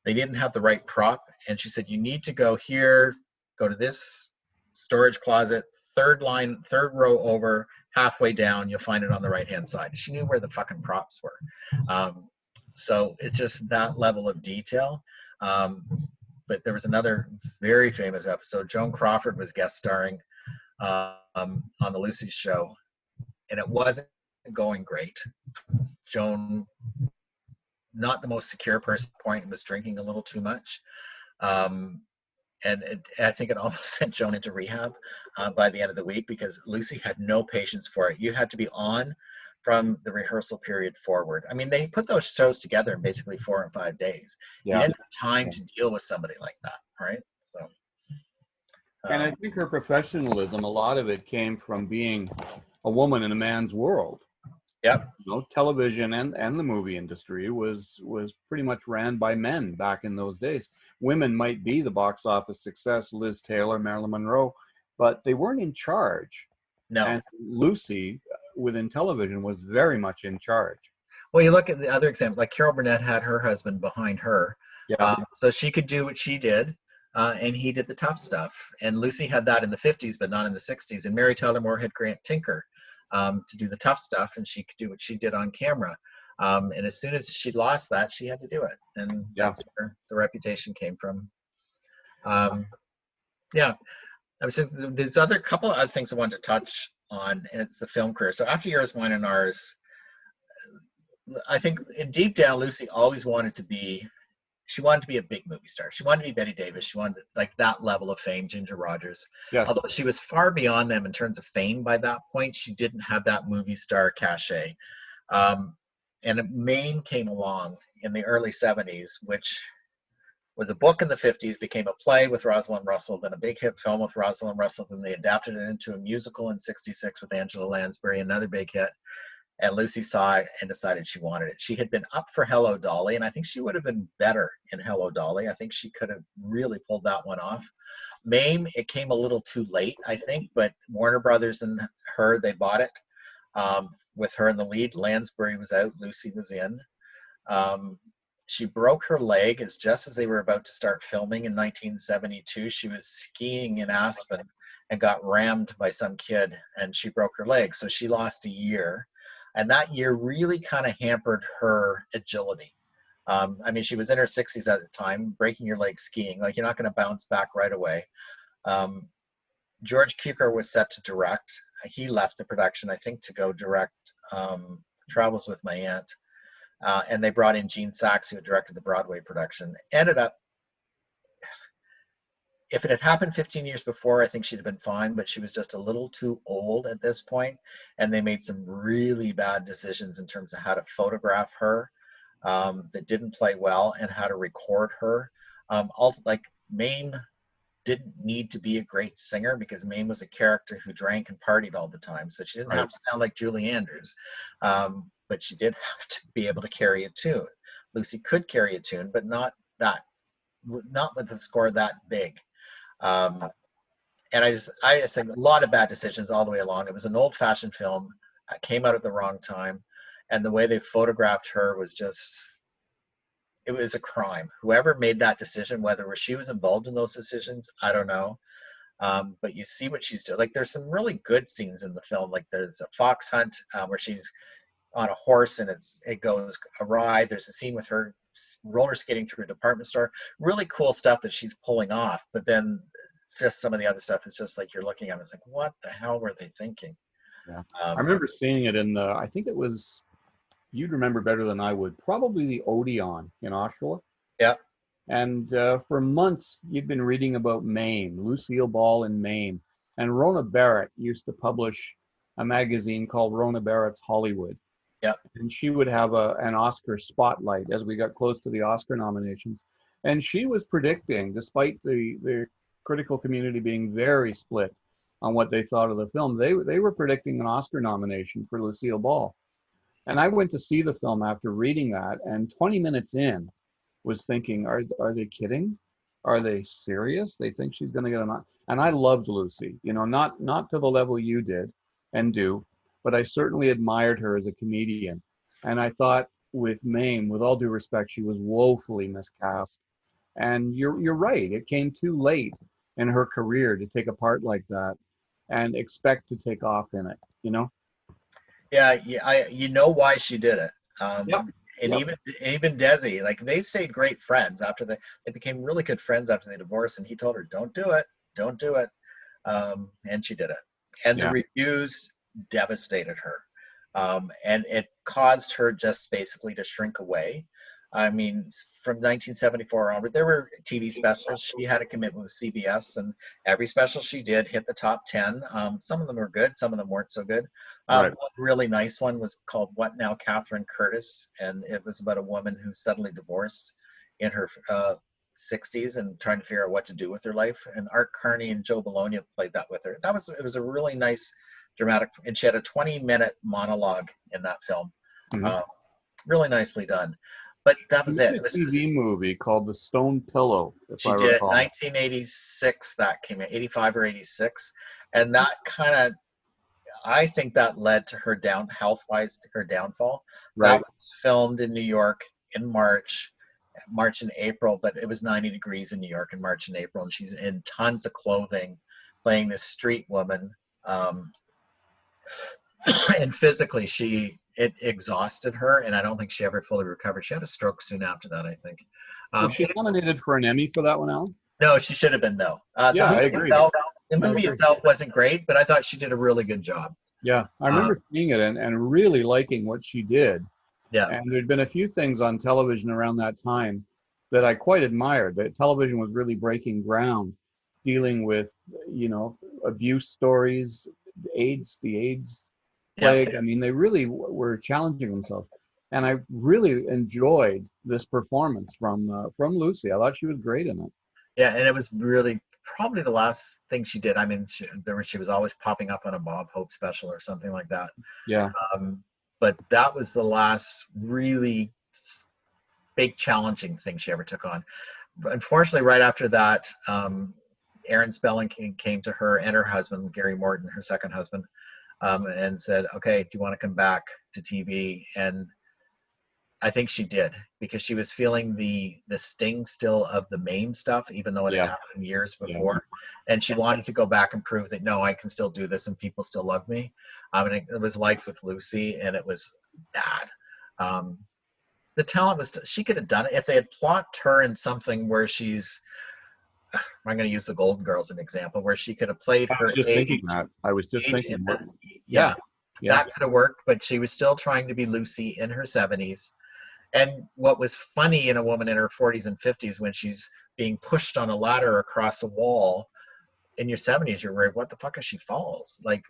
They didn't have the right prop, and she said, you need to go here, go to this storage closet, third row over, halfway down, you'll find it on the right-hand side. She knew where the fucking props were. So it's just that level of detail. But there was another very famous episode. Joan Crawford was guest starring on the Lucy show, and it wasn't going great. Joan, not the most secure person at the point, was drinking a little too much. And I think it almost sent Joan into rehab by the end of the week, because Lucy had no patience for it. You had to be on from the rehearsal period forward. I mean, they put those shows together in basically 4 or 5 days. Yeah. You didn't have time to deal with somebody like that, right? So. And I think her professionalism, a lot of it came from being a woman in a man's world. Yep. You know, television and the movie industry was pretty much ran by men back in those days. Women might be the box office success, Liz Taylor, Marilyn Monroe, but they weren't in charge. No. And Lucy, within television, was very much in charge. Well, you look at the other example, like Carol Burnett had her husband behind her. Yeah. So she could do what she did. and he did the tough stuff. And Lucy had that in the 50s, but not in the 60s. And Mary Tyler Moore had Grant Tinker to do the tough stuff, and she could do what she did on camera. And as soon as she lost that, she had to do it, and that's where the reputation came from. Yeah, I was there's other couple of other things I wanted to touch on, and it's the film career. So after Yours, Mine, and Ours, I think deep down, Lucy always wanted to be. She wanted to be a big movie star. She wanted to be Betty Davis. She wanted like that level of fame, Ginger Rogers. Yes. Although she was far beyond them in terms of fame by that point, she didn't have that movie star cachet. And Mame came along in the early 70s, which was a book in the 50s, became a play with Rosalind Russell, then a big hit film with Rosalind Russell, then they adapted it into a musical in 66 with Angela Lansbury, another big hit. And Lucy saw it and decided she wanted it. She had been up for Hello Dolly, and I think she would have been better in Hello Dolly. I think she could have really pulled that one off. Mame, it came a little too late, I think, but Warner Brothers and her, they bought it with her in the lead. Lansbury was out, Lucy was in. She broke her leg just as they were about to start filming in 1972. She was skiing in Aspen and got rammed by some kid, and she broke her leg. So she lost a year. And that year really kind of hampered her agility. I mean, she was in her 60s at the time, breaking your leg skiing. Like, you're not going to bounce back right away. George Cukor was set to direct. He left the production, I think, to go direct Travels with My Aunt. And they brought in Gene Saks, who had directed the Broadway production. Ended up, if it had happened 15 years before, I think she'd have been fine, but she was just a little too old at this point, and they made some really bad decisions in terms of how to photograph her that didn't play well, and how to record her. Like, Mame didn't need to be a great singer, because Mame was a character who drank and partied all the time, so she didn't have to sound like Julie Andrews, but she did have to be able to carry a tune. Lucy could carry a tune, but not with a score that big. And I just think a lot of bad decisions all the way along. It was an old-fashioned film, came out at the wrong time, and the way they photographed her was it was a crime. Whoever made that decision, whether she was involved in those decisions, I don't know. But you see what she's doing. Like, there's some really good scenes in the film. Like, there's a fox hunt where she's on a horse and it goes awry. There's a scene with her roller skating through a department store. Really cool stuff that she's pulling off. But then it's just some of the other stuff is just like, you're looking at it, it's like, what the hell were they thinking? Yeah. I remember seeing it in I think it was, you'd remember better than I would, probably the Odeon in Oshawa. Yeah. And for months, you'd been reading about Mame, Lucille Ball in Mame. And Rona Barrett used to publish a magazine called Rona Barrett's Hollywood. Yeah. And she would have an Oscar spotlight as we got close to the Oscar nominations. And she was predicting, despite the critical community being very split on what they thought of the film, they were predicting an Oscar nomination for Lucille Ball. And I went to see the film after reading that, and 20 minutes in was thinking, are they kidding? Are they serious? They think she's going to get an Oscar? And I loved Lucy, not to the level you did and do, but I certainly admired her as a comedian. And I thought with Mame, with all due respect, she was woefully miscast. And you're right, it came too late in her career to take a part like that and expect to take off in it, Yeah, you know why she did it. Yep. And even Desi, like, they stayed great friends after they became really good friends after they divorced, and he told her, don't do it. And she did it. And the reviews devastated her. And it caused her just basically to shrink away. I mean, from 1974 onward, there were TV specials. She had a commitment with CBS, and every special she did hit the top 10. Some of them were good, some of them weren't so good. One really nice one was called What Now, Catherine Curtis, and it was about a woman who suddenly divorced in her 60s and trying to figure out what to do with her life. And Art Carney and Joe Bologna played that with her. It was a really nice, dramatic, and she had a 20-minute monologue in that film. Mm-hmm. Really nicely done. But that was it. It was a TV movie called The Stone Pillow. She did. 1986, that came in, 85 or 86. And that I think that led to her health-wise, to her downfall. Right. That was filmed in New York in March. March and April, but it was 90 degrees in New York in March and April, and she's in tons of clothing, playing this street woman. And physically, it exhausted her, and I don't think she ever fully recovered. She had a stroke soon after that, I think. Was she nominated for an Emmy for that one, Alan? No, she should have been though. Yeah, I agree. The movie itself wasn't great, but I thought she did a really good job. Yeah, I remember seeing it and really liking what she did. Yeah. And there'd been a few things on television around that time that I quite admired. That television was really breaking ground, dealing with, abuse stories, the AIDS plague. Yeah. I mean, they really were challenging themselves. And I really enjoyed this performance from Lucy. I thought she was great in it. Yeah, and it was really probably the last thing she did. I mean, she was always popping up on a Bob Hope special or something like that. Yeah. But that was the last really big challenging thing she ever took on. Unfortunately, right after that, Aaron Spelling came to her and her husband, Gary Morton, her second husband, and said, okay, do you want to come back to TV? And I think she did, because she was feeling the sting still of the main stuff, even though it had happened years before. And she wanted to go back and prove that, no, I can still do this and people still love me. And it was like with Lucy, and it was bad. The talent was, she could have done it if they had plopped her in something where she's, I'm going to use the Golden Girls as an example, where she could have played her age. I was just thinking that. Yeah, that could have worked, but she was still trying to be Lucy in her 70s. And what was funny in a woman in her 40s and 50s, when she's being pushed on a ladder across a wall, in your 70s, you're worried, what the fuck if she falls? Like,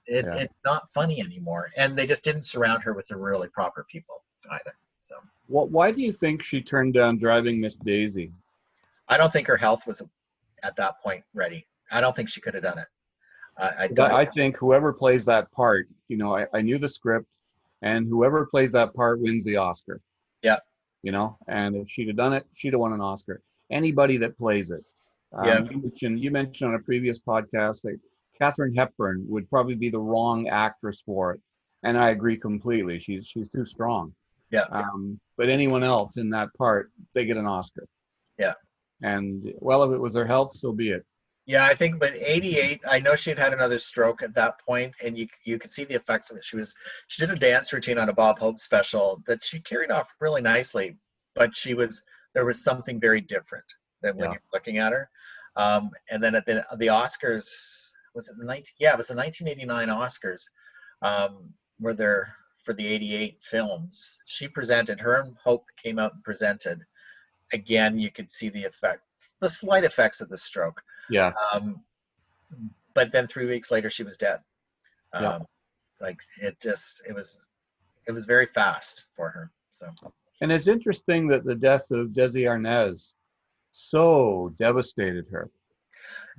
it's not funny anymore. And they just didn't surround her with the really proper people either. So, why do you think she turned down Driving Miss Daisy? I don't think her health was at that point ready. I don't think she could have done it. I think whoever plays that part, I knew the script, and whoever plays that part wins the Oscar. Yeah. And if she'd have done it, she'd have won an Oscar. Anybody that plays it. You mentioned on a previous podcast that Katharine Hepburn would probably be the wrong actress for it, and I agree completely. She's too strong. Yeah. But anyone else in that part, they get an Oscar. Yeah. And well, if it was her health, so be it. Yeah, I think, but 88, I know she had another stroke at that point, and you could see the effects of it. She did a dance routine on a Bob Hope special that she carried off really nicely, but there was something very different than when you're looking at her. And then at the Oscars, was it it was the 1989 Oscars, were there for the 88 films. She presented, her and Hope came out and presented. Again, you could see the slight effects of the stroke. Yeah. But then 3 weeks later, she was dead. Like it was very fast for her. So. And it's interesting that the death of Desi Arnaz so devastated her.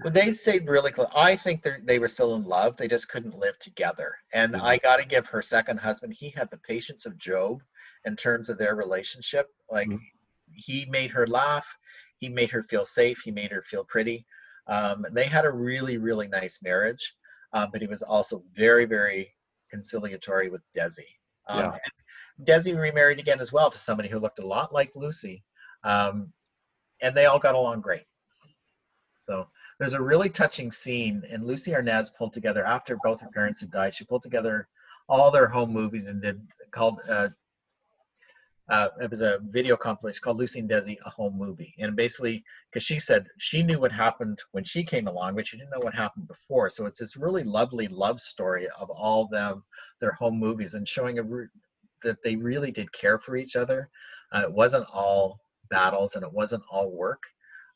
Well, they stayed really close. I think they were still in love. They just couldn't live together. And I got to give her second husband, he had the patience of Job in terms of their relationship. Like, he made her laugh. He made her feel safe. He made her feel pretty. They had a really, really nice marriage. But he was also very, very conciliatory with Desi. Desi remarried again as well to somebody who looked a lot like Lucy. And they all got along great. So there's a really touching scene, and Lucy Arnaz pulled together, after both her parents had died, she pulled together all their home movies and it was a video compilation called Lucy and Desi, a home movie. And basically, because she said she knew what happened when she came along, but she didn't know what happened before. So it's this really lovely love story of all their home movies, and showing that they really did care for each other. It wasn't all battles, and it wasn't all work.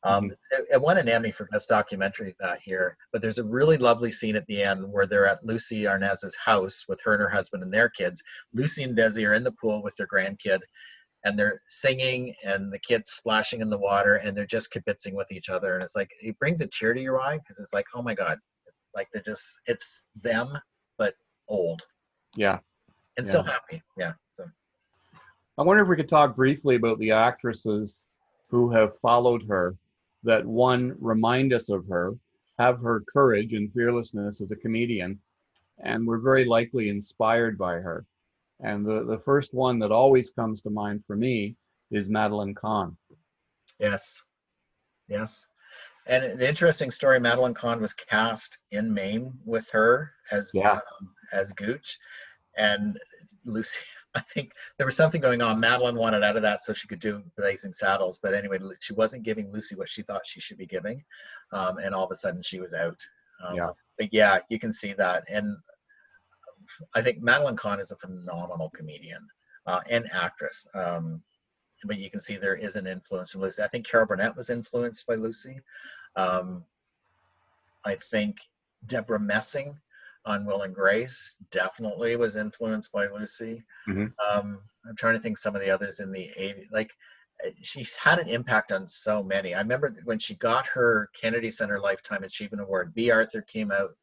It won an Emmy for Best Documentary that year, but there's a really lovely scene at the end where they're at Lucy Arnaz's house with her and her husband and their kids. Lucy and Desi are in the pool with their grandkid, and they're singing, and the kids splashing in the water, and they're just kibitzing with each other. And it's like, it brings a tear to your eye, because it's like, oh my God, like it's them, but old. Yeah. And still happy. Yeah. So I wonder if we could talk briefly about the actresses who have followed her, that one, remind us of her, have her courage and fearlessness as a comedian, and we're very likely inspired by her. And the first one that always comes to mind for me is Madeline Kahn. Yes. Yes. And the interesting story, Madeline Kahn was cast in Maine with her as Gooch, and Lucy. I think there was something going on. Madeline wanted out of that so she could do Blazing Saddles, but anyway, she wasn't giving Lucy what she thought she should be giving, and all of a sudden she was out. But yeah, you can see that, and I think Madeline Kahn is a phenomenal comedian and actress. But you can see there is an influence from Lucy. I think Carol Burnett was influenced by Lucy. I think Deborah Messing on Will and Grace definitely was influenced by Lucy. I'm trying to think some of the others in the 80s. Like, she's had an impact on so many. I remember when she got her Kennedy Center Lifetime Achievement Award, B. Arthur came out,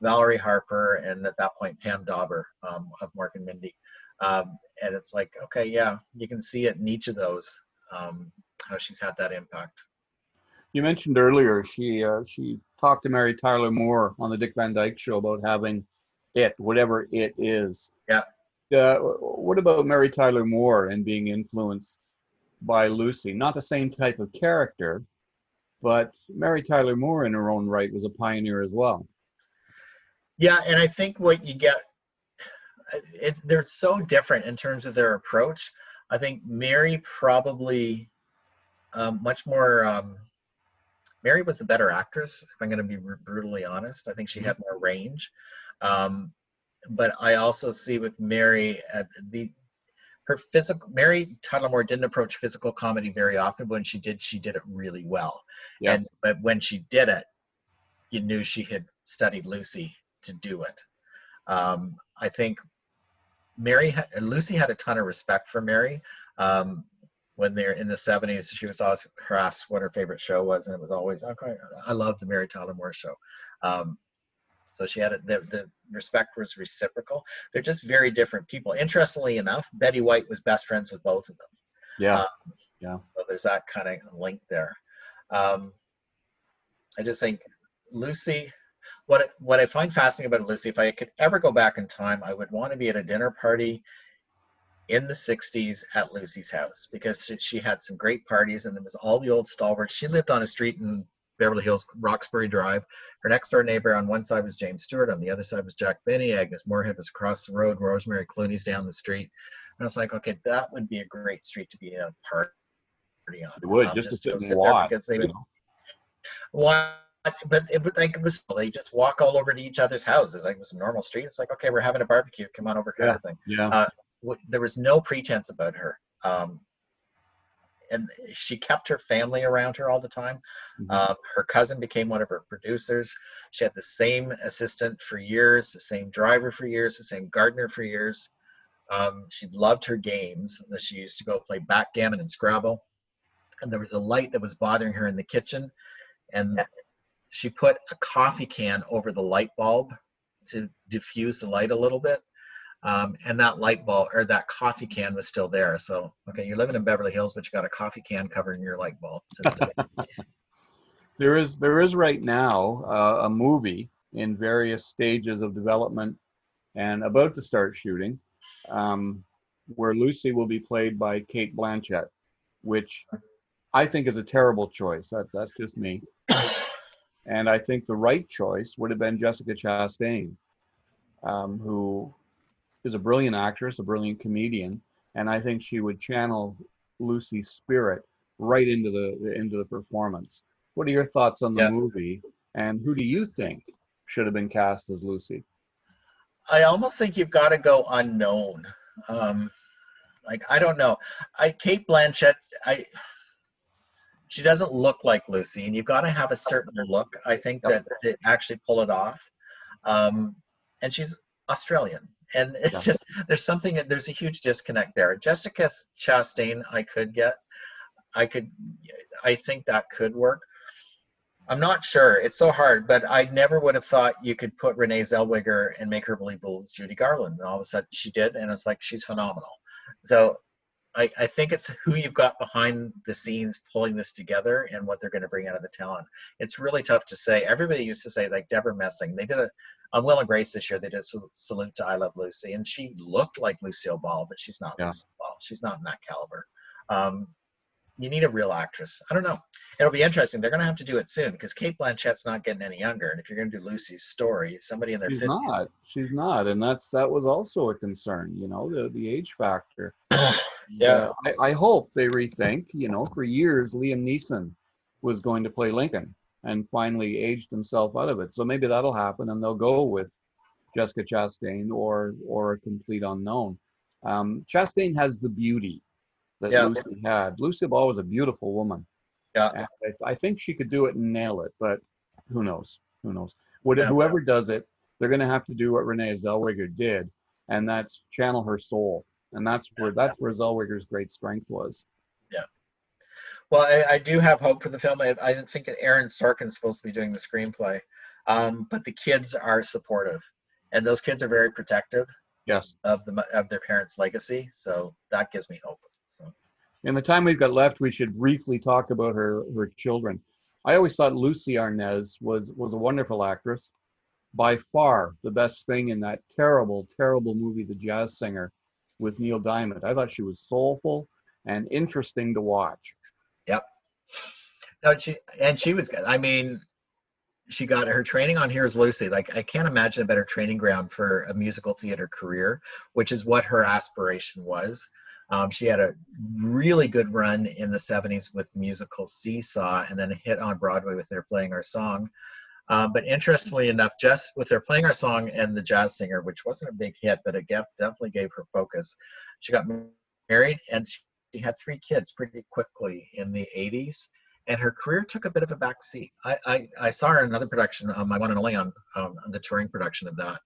Valerie Harper, and at that point Pam Dauber of Mork and Mindy. And it's like, okay, yeah, you can see it in each of those, how she's had that impact. You mentioned earlier she talked to Mary Tyler Moore on the Dick Van Dyke Show about having it, whatever it is. Yeah. What about Mary Tyler Moore and being influenced by Lucy? Not the same type of character, but Mary Tyler Moore in her own right was a pioneer as well. Yeah, and I think what you get, they're so different in terms of their approach. I think Mary probably much more. Mary was the better actress, if I'm going to be brutally honest. I think she had more range. But I also see with Mary, Mary Tyler Moore didn't approach physical comedy very often. But when she did it really well. Yes. But when she did it, you knew she had studied Lucy to do it. I think Lucy had a ton of respect for Mary. When they're in the 70s, she was always asked what her favorite show was, and it was always, okay, I love the Mary Tyler Moore Show. So she had the respect was reciprocal. They're just very different people. Interestingly enough, Betty White was best friends with both of them. Yeah. So there's that kind of link there. I just think Lucy, what I find fascinating about Lucy, if I could ever go back in time, I would want to be at a dinner party in the 60s at Lucy's house, because she had some great parties, and there was all the old stalwarts. She lived on a street in Beverly Hills, Roxbury Drive. Her next door neighbor on one side was James Stewart, on the other side was Jack Benny. Agnes Moorehead was across the road. Rosemary Clooney's down the street. And I was like, okay, that would be a great street to be a party on. It would, just to sit there, because they would watch. But it was they just walk all over to each other's houses. Like, it was a normal street. It's like, okay, we're having a barbecue. Come on over, kind of thing. Yeah. There was no pretense about her. And she kept her family around her all the time. Her cousin became one of her producers. She had the same assistant for years, the same driver for years, the same gardener for years. She loved her games. She used to go play backgammon and Scrabble. And there was a light that was bothering her in the kitchen. And she put a coffee can over the light bulb to diffuse the light a little bit. And that light bulb, or that coffee can, was still there. So, okay, you're living in Beverly Hills, but you got a coffee can covering your light bulb. There is right now a movie in various stages of development and about to start shooting, where Lucy will be played by Cate Blanchett, which I think is a terrible choice. That's just me. And I think the right choice would have been Jessica Chastain, who is a brilliant actress, a brilliant comedian, and I think she would channel Lucy's spirit right into the performance. What are your thoughts on the movie, and who do you think should have been cast as Lucy? I almost think you've got to go unknown. I don't know. Cate Blanchett, she doesn't look like Lucy, and you've got to have a certain look, I think, that to actually pull it off. And she's Australian. And it's just, there's a huge disconnect there. Jessica Chastain, I think that could work. I'm not sure. It's so hard, but I never would have thought you could put Renee Zellweger and make her believable as Judy Garland. And all of a sudden she did, and it's like, she's phenomenal. So I think it's who you've got behind the scenes pulling this together and what they're going to bring out of the talent. It's really tough to say. Everybody used to say, like Deborah Messing, they did on Will and Grace this year, they did a salute to I Love Lucy, and she looked like Lucille Ball, but she's not Lucille Ball. She's not in that caliber. You need a real actress. I don't know. It'll be interesting. They're going to have to do it soon because Kate Blanchett's not getting any younger. And if you're going to do Lucy's story, somebody in their 50s. She's not. And that was also a concern, the age factor. Yeah. I hope they rethink, for years, Liam Neeson was going to play Lincoln and finally aged himself out of it. So maybe that'll happen and they'll go with Jessica Chastain or a complete unknown. Chastain has the beauty that Lucy had. Lucille Ball was a beautiful woman. Yeah. And I think she could do it and nail it, but who knows? Whoever does it, they're going to have to do what Renee Zellweger did, and that's channel her soul. And that's where Zellweger's great strength was. Yeah. Well, I do have hope for the film. I think Aaron Sorkin's supposed to be doing the screenplay, but the kids are supportive, and those kids are very protective. Yes. Of their parents' legacy. So that gives me hope. So. In the time we've got left, we should briefly talk about her children. I always thought Lucy Arnaz was a wonderful actress. By far the best thing in that terrible, terrible movie, The Jazz Singer, with Neil Diamond. I thought she was soulful and interesting to watch. Yep. No, she was good. I mean, she got her training on Here's Lucy. Like, I can't imagine a better training ground for a musical theater career, which is what her aspiration was. She had a really good run in the 70s with musical Seesaw, and then a hit on Broadway with They're Playing Our Song. But interestingly enough, just with They're Playing Our Song and The Jazz Singer, which wasn't a big hit, but it definitely gave her focus. She got married, and she had 3 kids pretty quickly in the 80s. And her career took a bit of a backseat. I saw her in another production, My One and Only, on the touring production of that.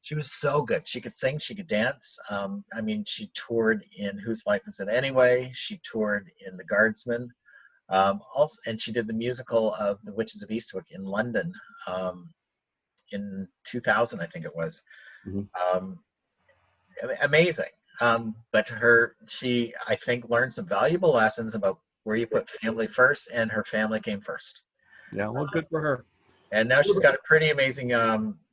She was so good. She could sing, she could dance. I mean, she toured in Whose Life Is It Anyway? She toured in The Guardsman. Also, and she did the musical of The Witches of Eastwick in London in 2000, I think it was. Mm-hmm. Amazing. But she, I think, learned some valuable lessons about where you put family first, and her family came first. Yeah, well, good for her. And now she's got a pretty amazing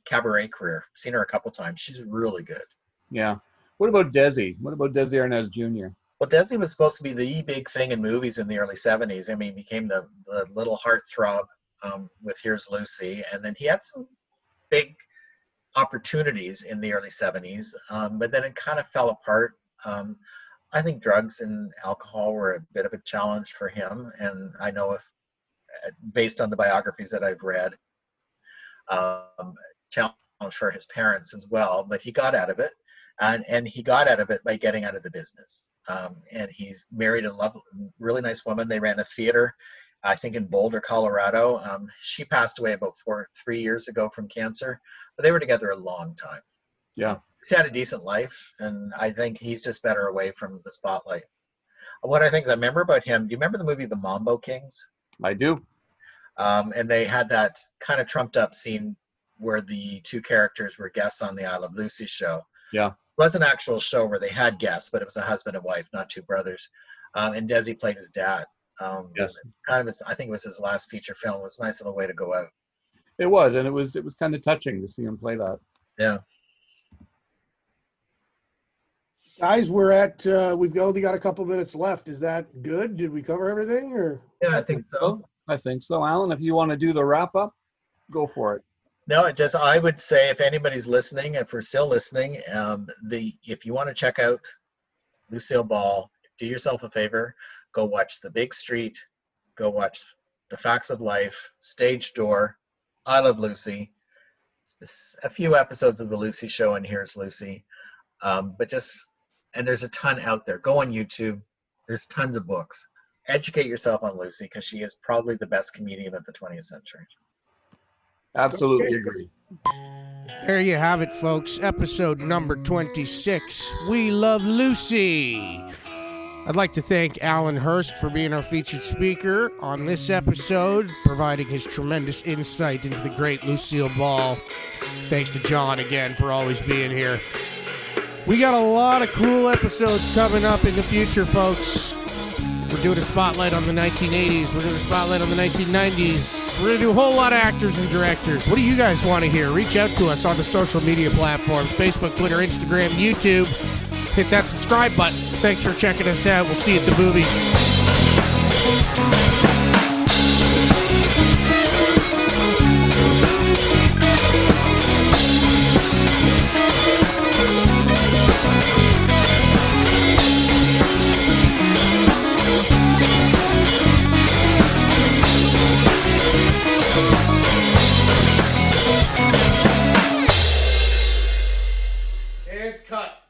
cabaret career. Seen her a couple times. She's really good. Yeah. What about Desi? What about Desi Arnaz Jr.? Well, Desi was supposed to be the big thing in movies in the early 70s. I mean, he became the little heartthrob with Here's Lucy. And then he had some big opportunities in the early 70s, but then it kind of fell apart. I think drugs and alcohol were a bit of a challenge for him. And I know based on the biographies that I've read, challenge for his parents as well, but he got out of it. And he got out of it by getting out of the business. And he's married a really nice woman. They ran a theater, I think, in Boulder, Colorado. She passed away about 3 years ago from cancer, but they were together a long time. Yeah. He's had a decent life, and I think he's just better away from the spotlight. What I remember about him, do you remember the movie The Mambo Kings? I do. And they had that kind of trumped up scene where the 2 characters were guests on the I Love Lucy show. Yeah. It was an actual show where they had guests, but it was a husband and wife, not 2 brothers. And Desi played his dad. Yes. I think it was his last feature film. It was a nice little way to go out. It was, and it was kind of touching to see him play that. Yeah. Guys, we've only got a couple minutes left. Is that good? Did we cover everything, or? Yeah, I think so. I think so. Alan, if you want to do the wrap up, go for it. No, I would say if anybody's listening, if we're still listening, if you want to check out Lucille Ball, do yourself a favor, go watch The Big Street, go watch The Facts of Life, Stage Door, I Love Lucy, a few episodes of The Lucy Show and Here's Lucy. And there's a ton out there. Go on YouTube. There's tons of books. Educate yourself on Lucy, because she is probably the best comedian of the 20th century. Absolutely agree. There you have it, folks. Episode number 26. We Love Lucy. I'd like to thank Alan Hurst for being our featured speaker on this episode, providing his tremendous insight into the great Lucille Ball. Thanks to John again for always being here. We got a lot of cool episodes coming up in the future, folks. We're doing a spotlight on the 1980s. We're doing a spotlight on the 1990s. We're going to do a whole lot of actors and directors. What do you guys want to hear? Reach out to us on the social media platforms, Facebook, Twitter, Instagram, YouTube. Hit that subscribe button. Thanks for checking us out. We'll see you at the movies. And cut.